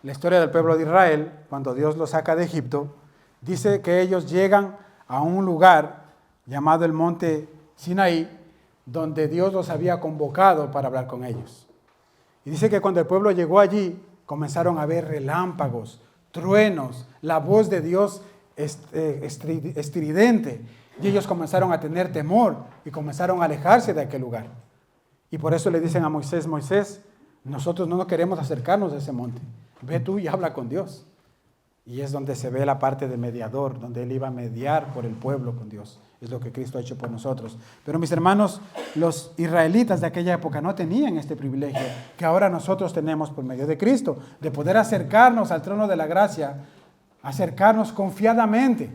la historia del pueblo de Israel, cuando Dios los saca de Egipto, dice que ellos llegan a un lugar llamado el monte Sinaí, donde Dios los había convocado para hablar con ellos. Y dice que cuando el pueblo llegó allí, comenzaron a ver relámpagos, truenos, la voz de Dios estridente, y ellos comenzaron a tener temor y comenzaron a alejarse de aquel lugar. Y por eso le dicen a Moisés: Moisés, nosotros no queremos acercarnos a ese monte. Ve tú y habla con Dios. Y es donde se ve la parte de mediador, donde Él iba a mediar por el pueblo con Dios. Es lo que Cristo ha hecho por nosotros. Pero mis hermanos, los israelitas de aquella época no tenían este privilegio que ahora nosotros tenemos por medio de Cristo, de poder acercarnos al trono de la gracia, acercarnos confiadamente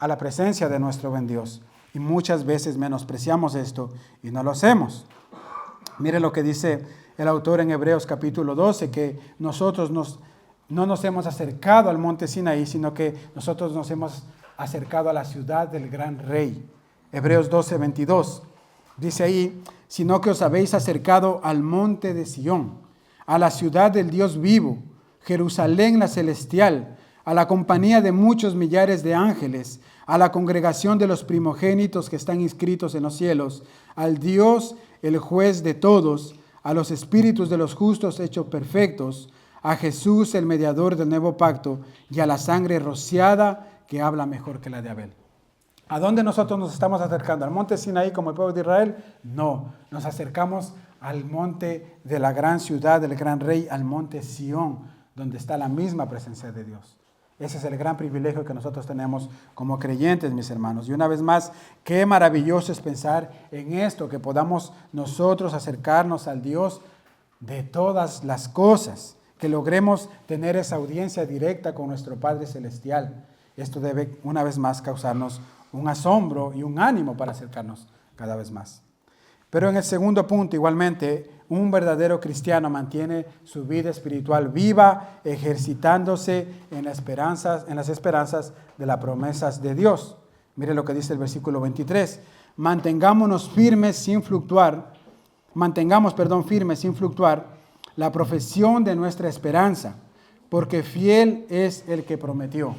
a la presencia de nuestro buen Dios. Y muchas veces menospreciamos esto y no lo hacemos. Mire lo que dice el autor en Hebreos capítulo 12, que nosotros no nos hemos acercado al monte Sinaí, sino que nosotros nos hemos acercado a la ciudad del gran Rey. Hebreos 12:22. Dice ahí: sino que os habéis acercado al monte de Sión, a la ciudad del Dios vivo, Jerusalén la celestial, a la compañía de muchos millares de ángeles, a la congregación de los primogénitos que están inscritos en los cielos, al Dios, el juez de todos, a los espíritus de los justos hechos perfectos, a Jesús, el mediador del nuevo pacto, y a la sangre rociada que habla mejor que la de Abel. ¿A dónde nosotros nos estamos acercando? ¿Al monte Sinaí como el pueblo de Israel? No, nos acercamos al monte de la gran ciudad, del gran Rey, al monte Sión, donde está la misma presencia de Dios. Ese es el gran privilegio que nosotros tenemos como creyentes, mis hermanos. Y una vez más, qué maravilloso es pensar en esto, que podamos nosotros acercarnos al Dios de todas las cosas, que logremos tener esa audiencia directa con nuestro Padre Celestial. Esto debe, una vez más, causarnos un asombro y un ánimo para acercarnos cada vez más. Pero en el segundo punto, igualmente, un verdadero cristiano mantiene su vida espiritual viva, ejercitándose en las esperanzas de las promesas de Dios. Mire lo que dice el versículo 23. Mantengamos firmes sin fluctuar la profesión de nuestra esperanza, porque fiel es el que prometió.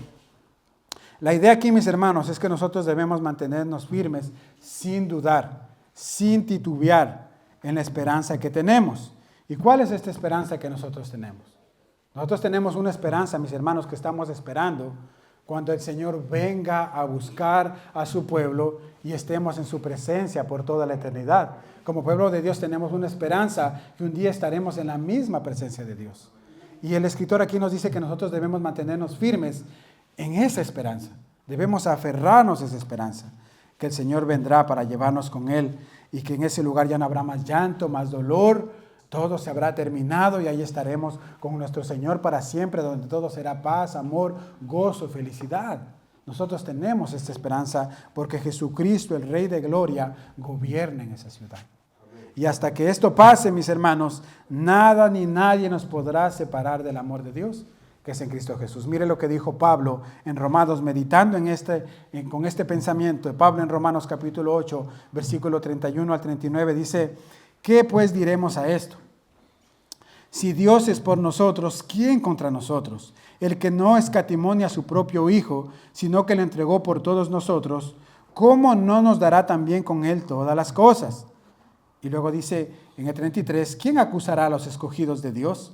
La idea aquí, mis hermanos, es que nosotros debemos mantenernos firmes sin dudar, sin titubear en la esperanza que tenemos. ¿Y cuál es esta esperanza que nosotros tenemos? Nosotros tenemos una esperanza, mis hermanos, que estamos esperando cuando el Señor venga a buscar a su pueblo y estemos en su presencia por toda la eternidad. Como pueblo de Dios tenemos una esperanza que un día estaremos en la misma presencia de Dios. Y el escritor aquí nos dice que nosotros debemos mantenernos firmes en esa esperanza. Debemos aferrarnos a esa esperanza, que el Señor vendrá para llevarnos con Él y que en ese lugar ya no habrá más llanto, más dolor, todo se habrá terminado y ahí estaremos con nuestro Señor para siempre, donde todo será paz, amor, gozo, felicidad. Nosotros tenemos esta esperanza porque Jesucristo, el Rey de Gloria, gobierna en esa ciudad. Y hasta que esto pase, mis hermanos, nada ni nadie nos podrá separar del amor de Dios, que es en Cristo Jesús. Mire lo que dijo Pablo en Romanos, meditando con este pensamiento. Pablo en Romanos capítulo 8, versículo 31 al 39, dice: ¿qué pues diremos a esto? Si Dios es por nosotros, ¿quién contra nosotros? El que no escatimó a su propio Hijo, sino que le entregó por todos nosotros, ¿cómo no nos dará también con Él todas las cosas? Y luego dice en el 33, ¿quién acusará a los escogidos de Dios?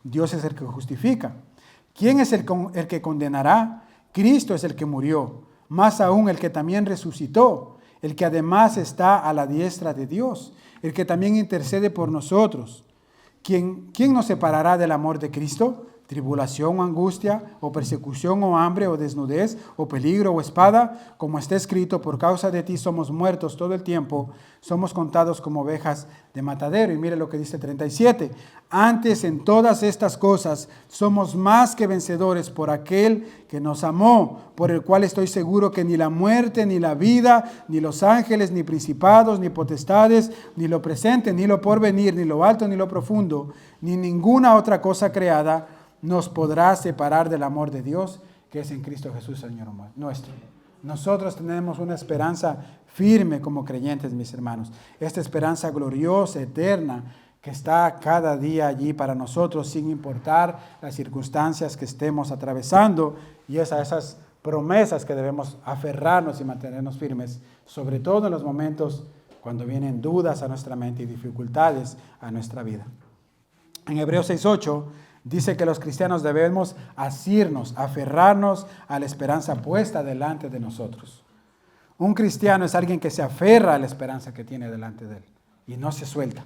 Dios es el que justifica. ¿Quién es el que condenará? Cristo es el que murió, más aún el que también resucitó, el que además está a la diestra de Dios, el que también intercede por nosotros. ¿Quién nos separará del amor de Cristo? ¿Tribulación o angustia, o persecución o hambre, o desnudez, o peligro o espada? Como está escrito, por causa de ti somos muertos todo el tiempo, somos contados como ovejas de matadero. Y mire lo que dice 37. Antes en todas estas cosas somos más que vencedores por aquel que nos amó, por el cual estoy seguro que ni la muerte, ni la vida, ni los ángeles, ni principados, ni potestades, ni lo presente, ni lo porvenir, ni lo alto, ni lo profundo, ni ninguna otra cosa creada nos podrá separar del amor de Dios, que es en Cristo Jesús, Señor nuestro. Nosotros tenemos una esperanza firme como creyentes, mis hermanos. Esta esperanza gloriosa, eterna, que está cada día allí para nosotros, sin importar las circunstancias que estemos atravesando. Y es a esas promesas que debemos aferrarnos y mantenernos firmes, sobre todo en los momentos cuando vienen dudas a nuestra mente y dificultades a nuestra vida. En Hebreos 6:8 dice que los cristianos debemos asirnos, aferrarnos a la esperanza puesta delante de nosotros. Un cristiano es alguien que se aferra a la esperanza que tiene delante de él y no se suelta.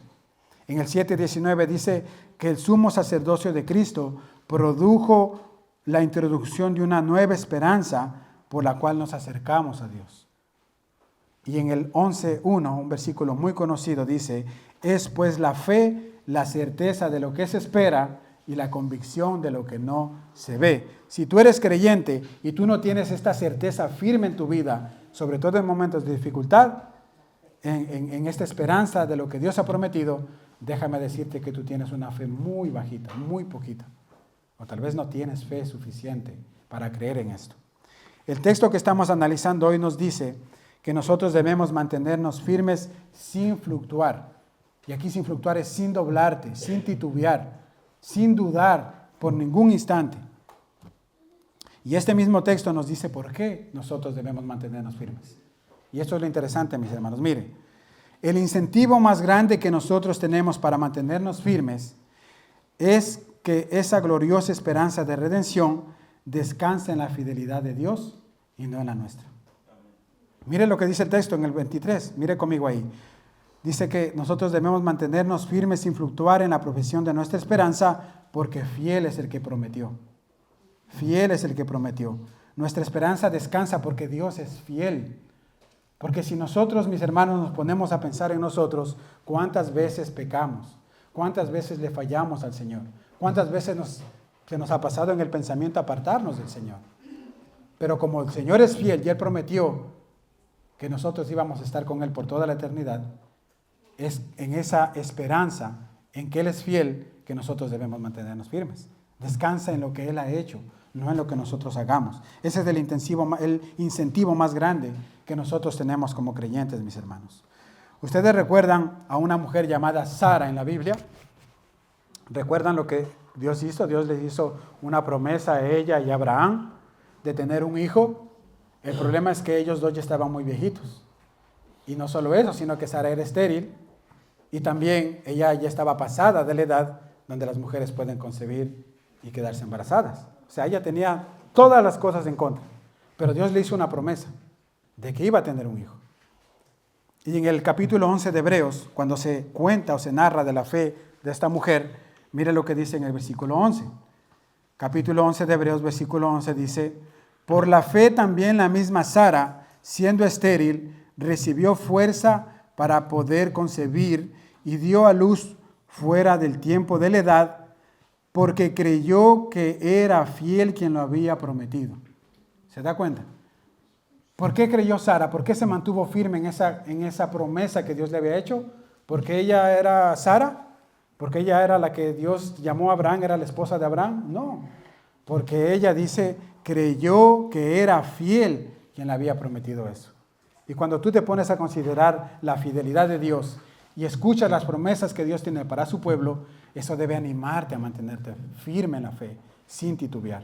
En el 7:19 dice que el sumo sacerdocio de Cristo produjo la introducción de una nueva esperanza por la cual nos acercamos a Dios. Y en el 11:1, un versículo muy conocido, dice: es pues la fe, la certeza de lo que se espera y la convicción de lo que no se ve. Si tú eres creyente y tú no tienes esta certeza firme en tu vida, sobre todo en momentos de dificultad, en esta esperanza de lo que Dios ha prometido, déjame decirte que tú tienes una fe muy bajita, muy poquita. O tal vez no tienes fe suficiente para creer en esto. El texto que estamos analizando hoy nos dice que nosotros debemos mantenernos firmes sin fluctuar. Y aquí sin fluctuar es sin doblarte, sin titubear, sin dudar por ningún instante. Y este mismo texto nos dice por qué nosotros debemos mantenernos firmes. Y esto es lo interesante, mis hermanos. Mire, el incentivo más grande que nosotros tenemos para mantenernos firmes es que esa gloriosa esperanza de redención descansa en la fidelidad de Dios y no en la nuestra. Mire lo que dice el texto en el 23. Mire conmigo ahí. Dice que nosotros debemos mantenernos firmes sin fluctuar en la profesión de nuestra esperanza, porque fiel es el que prometió. Fiel es el que prometió. Nuestra esperanza descansa porque Dios es fiel. Porque si nosotros, mis hermanos, nos ponemos a pensar en nosotros, ¿cuántas veces pecamos? ¿Cuántas veces le fallamos al Señor? ¿Cuántas veces se nos ha pasado en el pensamiento apartarnos del Señor? Pero como el Señor es fiel y Él prometió que nosotros íbamos a estar con Él por toda la eternidad, es en esa esperanza en que Él es fiel que nosotros debemos mantenernos firmes. Descansa en lo que Él ha hecho, no en lo que nosotros hagamos. Ese es el incentivo más grande que nosotros tenemos como creyentes, mis hermanos. ¿Ustedes recuerdan a una mujer llamada Sara en la Biblia? ¿Recuerdan lo que Dios hizo? Dios les hizo una promesa a ella y a Abraham de tener un hijo. El problema es que ellos dos ya estaban muy viejitos. Y no solo eso, sino que Sara era estéril y también ella ya estaba pasada de la edad donde las mujeres pueden concebir y quedarse embarazadas. O sea, ella tenía todas las cosas en contra. Pero Dios le hizo una promesa de que iba a tener un hijo. Y en el capítulo 11 de Hebreos, cuando se cuenta o se narra de la fe de esta mujer, mire lo que dice en el versículo 11. capítulo 11 de Hebreos, versículo 11 dice, por la fe también la misma Sara, siendo estéril, recibió fuerza para poder concebir y dio a luz fuera del tiempo de la edad, porque creyó que era fiel quien lo había prometido. ¿Se da cuenta? ¿Por qué creyó Sara? ¿Por qué se mantuvo firme en esa promesa que Dios le había hecho? ¿Porque ella era Sara? ¿Porque ella era la que Dios llamó a Abraham, era la esposa de Abraham? No, porque ella dice, creyó que era fiel quien le había prometido eso. Y cuando tú te pones a considerar la fidelidad de Dios y escuchas las promesas que Dios tiene para su pueblo, eso debe animarte a mantenerte firme en la fe, sin titubear.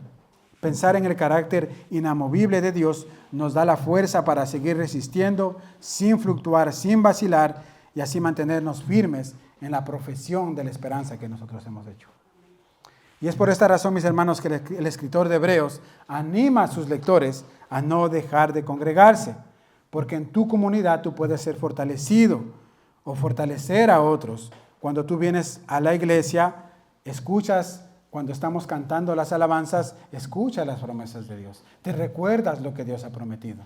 Pensar en el carácter inamovible de Dios nos da la fuerza para seguir resistiendo, sin fluctuar, sin vacilar, y así mantenernos firmes en la profesión de la esperanza que nosotros hemos hecho. Y es por esta razón, mis hermanos, que el escritor de Hebreos anima a sus lectores a no dejar de congregarse, porque en tu comunidad tú puedes ser fortalecido o fortalecer a otros. Cuando tú vienes a la iglesia, escuchas, cuando estamos cantando las alabanzas, escucha las promesas de Dios. Te recuerdas lo que Dios ha prometido,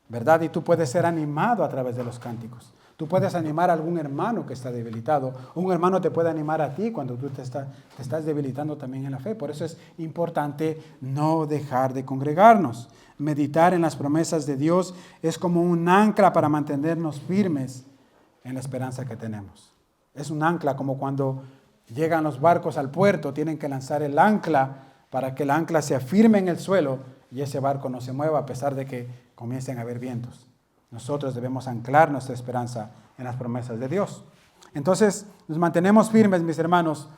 ¿verdad? Y tú puedes ser animado a través de los cánticos. Tú puedes animar a algún hermano que está debilitado. Un hermano te puede animar a ti cuando tú te estás debilitando también en la fe. Por eso es importante no dejar de congregarnos. Meditar en las promesas de Dios es como un ancla para mantenernos firmes en la esperanza que tenemos. Es un ancla como cuando llegan los barcos al puerto, tienen que lanzar el ancla para que el ancla se afirme en el suelo y ese barco no se mueva a pesar de que comiencen a haber vientos. Nosotros debemos anclar nuestra esperanza en las promesas de Dios. Entonces, nos mantenemos firmes, mis hermanos,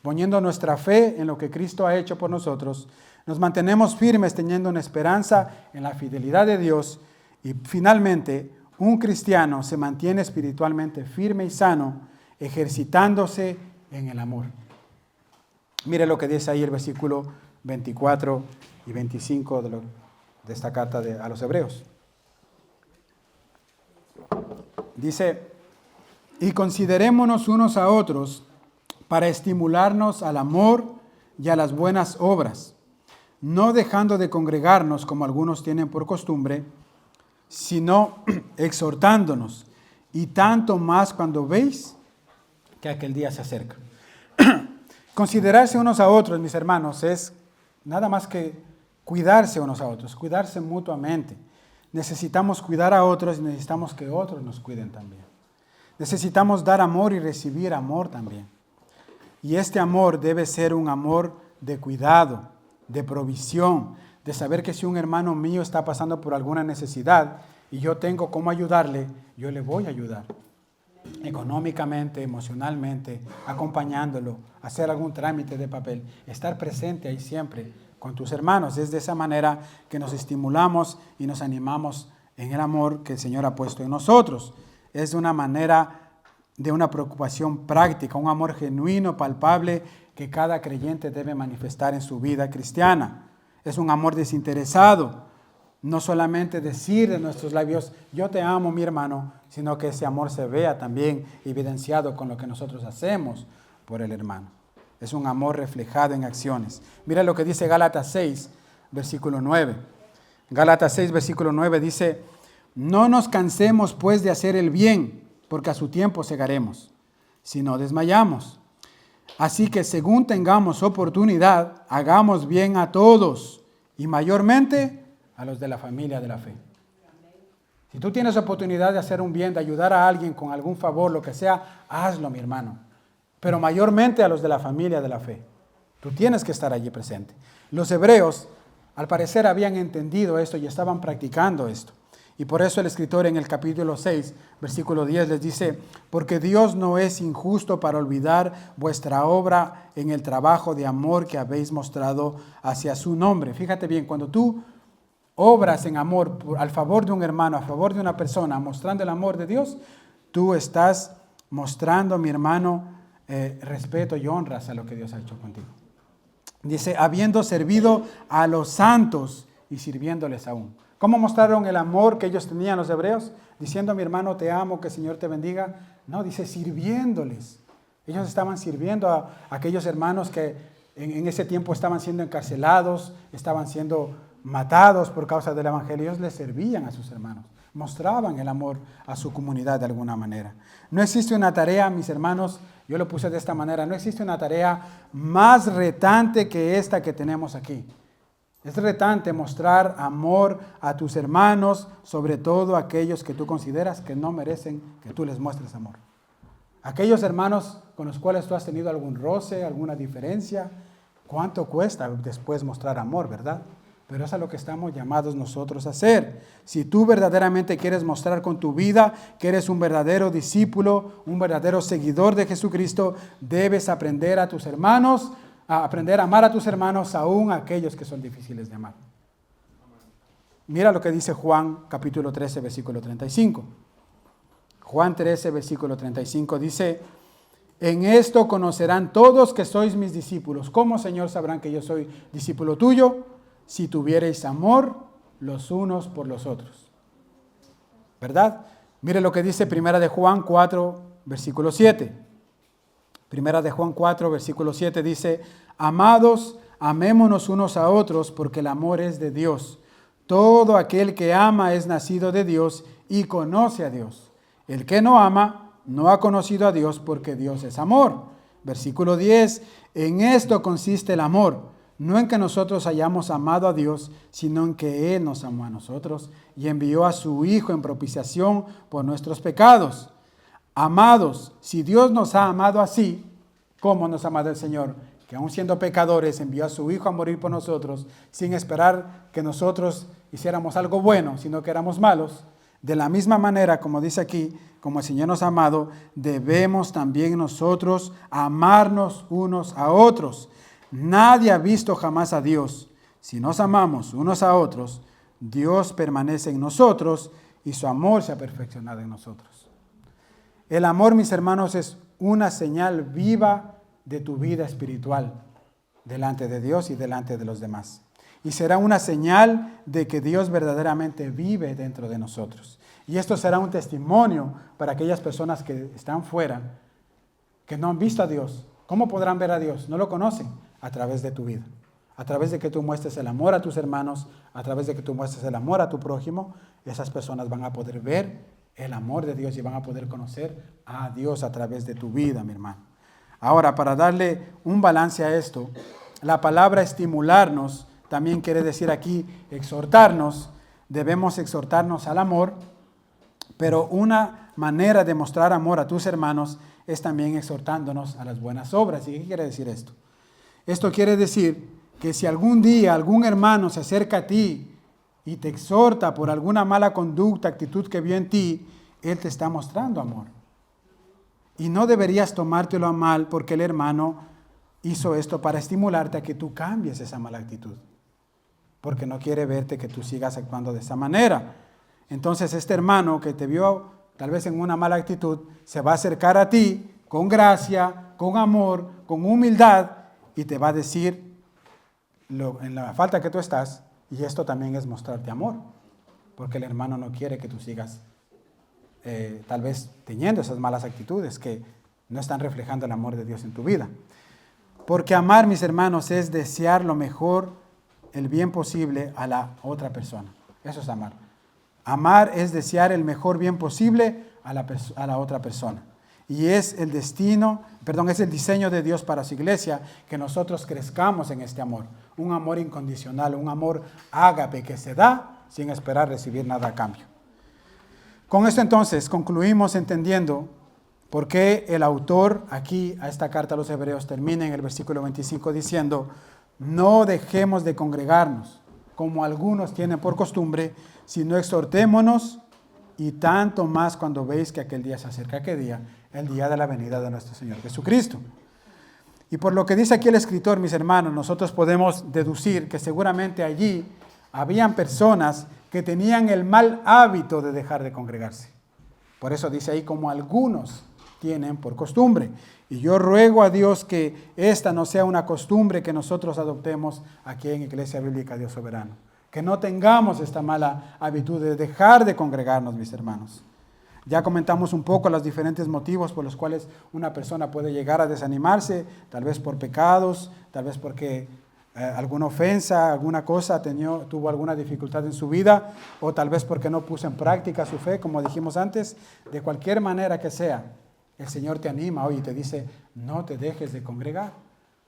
poniendo nuestra fe en lo que Cristo ha hecho por nosotros. Nos mantenemos firmes teniendo una esperanza en la fidelidad de Dios. Y finalmente, un cristiano se mantiene espiritualmente firme y sano, ejercitándose en el amor. Mire lo que dice ahí el versículo 24 y 25 de esta carta a los Hebreos. Dice, y considerémonos unos a otros para estimularnos al amor y a las buenas obras, no dejando de congregarnos como algunos tienen por costumbre, sino exhortándonos, y tanto más cuando veis que aquel día se acerca. Considerarse unos a otros, mis hermanos, es nada más que cuidarse unos a otros, cuidarse mutuamente. Necesitamos cuidar a otros y necesitamos que otros nos cuiden también. Necesitamos dar amor y recibir amor también. Y este amor debe ser un amor de cuidado, de provisión, de saber que si un hermano mío está pasando por alguna necesidad y yo tengo cómo ayudarle, yo le voy a ayudar. Económicamente, emocionalmente, acompañándolo, hacer algún trámite de papel, estar presente ahí siempre con tus hermanos. Es de esa manera que nos estimulamos y nos animamos en el amor que el Señor ha puesto en nosotros. Es de una manera de una preocupación práctica, un amor genuino, palpable, que cada creyente debe manifestar en su vida cristiana. Es un amor desinteresado, no solamente decir de nuestros labios, yo te amo, mi hermano, sino que ese amor se vea también evidenciado con lo que nosotros hacemos por el hermano. Es un amor reflejado en acciones. Mira lo que dice Gálatas 6, versículo 9. Gálatas 6, versículo 9 dice, no nos cansemos pues de hacer el bien, porque a su tiempo segaremos, si no desmayamos. Así que según tengamos oportunidad, hagamos bien a todos, y mayormente a los de la familia de la fe. Si tú tienes oportunidad de hacer un bien, de ayudar a alguien con algún favor, lo que sea, hazlo, mi hermano. Pero mayormente a los de la familia de la fe. Tú tienes que estar allí presente. Los hebreos, al parecer, habían entendido esto y estaban practicando esto. Y por eso el escritor en el capítulo 6, versículo 10 les dice, porque Dios no es injusto para olvidar vuestra obra en el trabajo de amor que habéis mostrado hacia su nombre. Fíjate bien, cuando tú obras en amor al favor de un hermano, a favor de una persona, mostrando el amor de Dios, tú estás mostrando, mi hermano, respeto y honras a lo que Dios ha hecho contigo. Dice, habiendo servido a los santos y sirviéndoles aún. ¿Cómo mostraron el amor que ellos tenían los hebreos? Diciendo, mi hermano, te amo, que el Señor te bendiga. No, dice sirviéndoles. Ellos estaban sirviendo a aquellos hermanos que en ese tiempo estaban siendo encarcelados, estaban siendo matados por causa del Evangelio. Ellos les servían a sus hermanos, mostraban el amor a su comunidad de alguna manera. No existe una tarea, mis hermanos, yo lo puse de esta manera, no existe una tarea más retante que esta que tenemos aquí. Es retante mostrar amor a tus hermanos, sobre todo a aquellos que tú consideras que no merecen que tú les muestres amor. Aquellos hermanos con los cuales tú has tenido algún roce, alguna diferencia, ¿cuánto cuesta después mostrar amor, verdad? Pero eso es lo que estamos llamados nosotros a hacer. Si tú verdaderamente quieres mostrar con tu vida que eres un verdadero discípulo, un verdadero seguidor de Jesucristo, debes aprender a tus hermanos, a aprender a amar a tus hermanos, aún aquellos que son difíciles de amar. Mira lo que dice Juan capítulo 13, versículo 35. Juan 13, versículo 35 dice: en esto conocerán todos que sois mis discípulos. ¿Cómo, Señor, sabrán que yo soy discípulo tuyo? Si tuviereis amor los unos por los otros. ¿Verdad? Mire lo que dice Primera de Juan 4, versículo 7. Primera de Juan 4, versículo 7 dice: amados, amémonos unos a otros, porque el amor es de Dios. Todo aquel que ama es nacido de Dios y conoce a Dios. El que no ama no ha conocido a Dios, porque Dios es amor. Versículo 10, en esto consiste el amor, no en que nosotros hayamos amado a Dios, sino en que Él nos amó a nosotros y envió a su Hijo en propiciación por nuestros pecados. Amados, si Dios nos ha amado así, ¿cómo nos ha amado el Señor? Que aun siendo pecadores envió a su Hijo a morir por nosotros, sin esperar que nosotros hiciéramos algo bueno, sino que éramos malos. De la misma manera, como dice aquí, como el Señor nos ha amado, debemos también nosotros amarnos unos a otros. Nadie ha visto jamás a Dios. Si nos amamos unos a otros, Dios permanece en nosotros y su amor se ha perfeccionado en nosotros. El amor, mis hermanos, es una señal viva de tu vida espiritual delante de Dios y delante de los demás. Y será una señal de que Dios verdaderamente vive dentro de nosotros. Y esto será un testimonio para aquellas personas que están fuera, que no han visto a Dios. ¿Cómo podrán ver a Dios? No lo conocen. A través de tu vida. A través de que tú muestres el amor a tus hermanos, a través de que tú muestres el amor a tu prójimo, esas personas van a poder ver el amor de Dios y van a poder conocer a Dios a través de tu vida, mi hermano. Ahora, para darle un balance a esto, la palabra estimularnos también quiere decir aquí exhortarnos. Debemos exhortarnos al amor, pero una manera de mostrar amor a tus hermanos es también exhortándonos a las buenas obras. ¿Y qué quiere decir esto? Esto quiere decir que si algún día algún hermano se acerca a ti y te exhorta por alguna mala conducta, actitud que vio en ti, él te está mostrando amor. Y no deberías tomártelo a mal porque el hermano hizo esto para estimularte a que tú cambies esa mala actitud. Porque no quiere verte que tú sigas actuando de esa manera. Entonces este hermano que te vio tal vez en una mala actitud, se va a acercar a ti con gracia, con amor, con humildad, y te va a decir en la falta que tú estás, y esto también es mostrarte amor, porque el hermano no quiere que tú sigas tal vez teniendo esas malas actitudes que no están reflejando el amor de Dios en tu vida. Porque amar, mis hermanos, es desear lo mejor, el bien posible a la otra persona. Eso es amar. Amar es desear el mejor bien posible a la otra persona. Y es el es el diseño de Dios para su iglesia, que nosotros crezcamos en este amor. Un amor incondicional, un amor ágape que se da sin esperar recibir nada a cambio. Con esto entonces concluimos entendiendo por qué el autor aquí a esta carta a los Hebreos termina en el versículo 25 diciendo: no dejemos de congregarnos, como algunos tienen por costumbre, sino exhortémonos, y tanto más cuando veis que aquel día se acerca. ¿Qué día? El día de la venida de nuestro Señor Jesucristo. Y por lo que dice aquí el escritor, mis hermanos, nosotros podemos deducir que seguramente allí habían personas que tenían el mal hábito de dejar de congregarse. Por eso dice ahí, como algunos tienen por costumbre. Y yo ruego a Dios que esta no sea una costumbre que nosotros adoptemos aquí en Iglesia Bíblica Dios Soberano. Que no tengamos esta mala habitud de dejar de congregarnos, mis hermanos. Ya comentamos un poco los diferentes motivos por los cuales una persona puede llegar a desanimarse, tal vez por pecados, tal vez porque alguna ofensa, alguna cosa, tuvo alguna dificultad en su vida, o tal vez porque no puso en práctica su fe, como dijimos antes. De cualquier manera que sea, el Señor te anima hoy y te dice, no te dejes de congregar,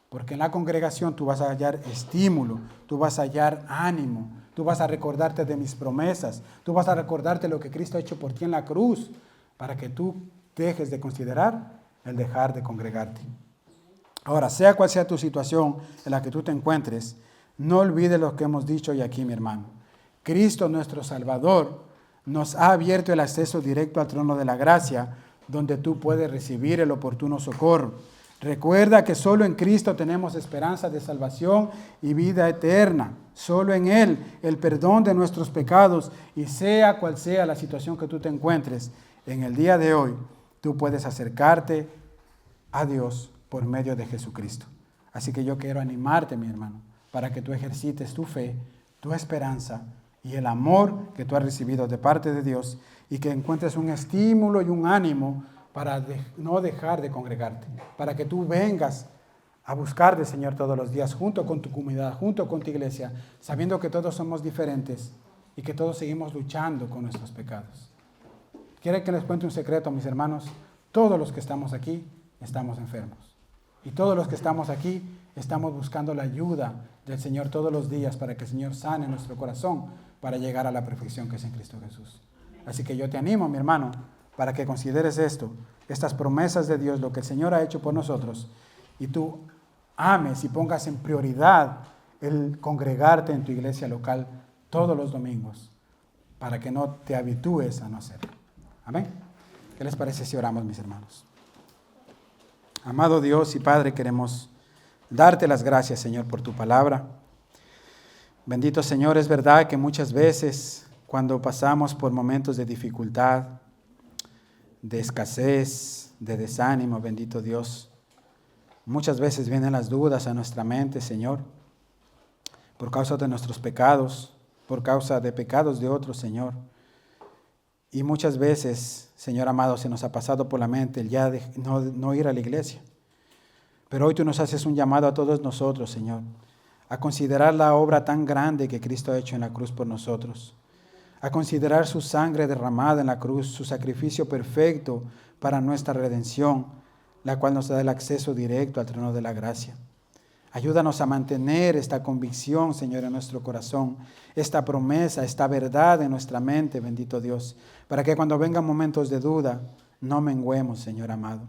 porque en la congregación tú vas a hallar estímulo, tú vas a hallar ánimo, tú vas a recordarte de mis promesas, tú vas a recordarte lo que Cristo ha hecho por ti en la cruz, para que tú dejes de considerar el dejar de congregarte. Ahora, sea cual sea tu situación en la que tú te encuentres, no olvides lo que hemos dicho hoy aquí, mi hermano. Cristo, nuestro Salvador, nos ha abierto el acceso directo al trono de la gracia, donde tú puedes recibir el oportuno socorro. Recuerda que solo en Cristo tenemos esperanza de salvación y vida eterna. Solo en Él el perdón de nuestros pecados, y sea cual sea la situación que tú te encuentres, en el día de hoy tú puedes acercarte a Dios por medio de Jesucristo. Así que yo quiero animarte, mi hermano, para que tú ejercites tu fe, tu esperanza y el amor que tú has recibido de parte de Dios, y que encuentres un estímulo y un ánimo para no dejar de congregarte, para que tú vengas a buscar del Señor todos los días, junto con tu comunidad, junto con tu iglesia, sabiendo que todos somos diferentes y que todos seguimos luchando con nuestros pecados. ¿Quieren que les cuente un secreto, mis hermanos? Todos los que estamos aquí estamos enfermos. Y todos los que estamos aquí estamos buscando la ayuda del Señor todos los días, para que el Señor sane nuestro corazón para llegar a la perfección que es en Cristo Jesús. Así que yo te animo, mi hermano, para que consideres esto, estas promesas de Dios, lo que el Señor ha hecho por nosotros, y tú ames y pongas en prioridad el congregarte en tu iglesia local todos los domingos, para que no te habitúes a no hacerlo. Amén. ¿Qué les parece si oramos, mis hermanos? Amado Dios y Padre, queremos darte las gracias, Señor, por tu palabra. Bendito Señor, es verdad que muchas veces cuando pasamos por momentos de dificultad, de escasez, de desánimo, bendito Dios, muchas veces vienen las dudas a nuestra mente, Señor, por causa de nuestros pecados, por causa de pecados de otros, Señor. Y muchas veces, Señor amado, se nos ha pasado por la mente el ya de no ir a la iglesia. Pero hoy tú nos haces un llamado a todos nosotros, Señor, a considerar la obra tan grande que Cristo ha hecho en la cruz por nosotros, a considerar su sangre derramada en la cruz, su sacrificio perfecto para nuestra redención, la cual nos da el acceso directo al trono de la gracia. Ayúdanos a mantener esta convicción, Señor, en nuestro corazón, esta promesa, esta verdad en nuestra mente, bendito Dios, para que cuando vengan momentos de duda, no menguemos, Señor amado.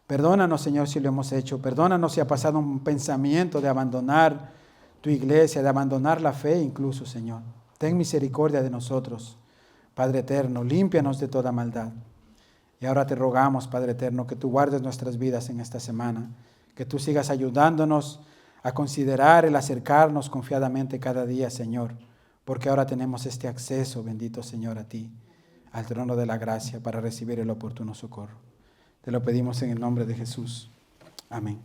Perdónanos, Señor, si lo hemos hecho. Perdónanos si ha pasado un pensamiento de abandonar tu iglesia, de abandonar la fe incluso, Señor. Ten misericordia de nosotros, Padre eterno, límpianos de toda maldad. Y ahora te rogamos, Padre eterno, que tú guardes nuestras vidas en esta semana, que tú sigas ayudándonos a considerar el acercarnos confiadamente cada día, Señor, porque ahora tenemos este acceso, bendito Señor, a ti, al trono de la gracia, para recibir el oportuno socorro. Te lo pedimos en el nombre de Jesús. Amén.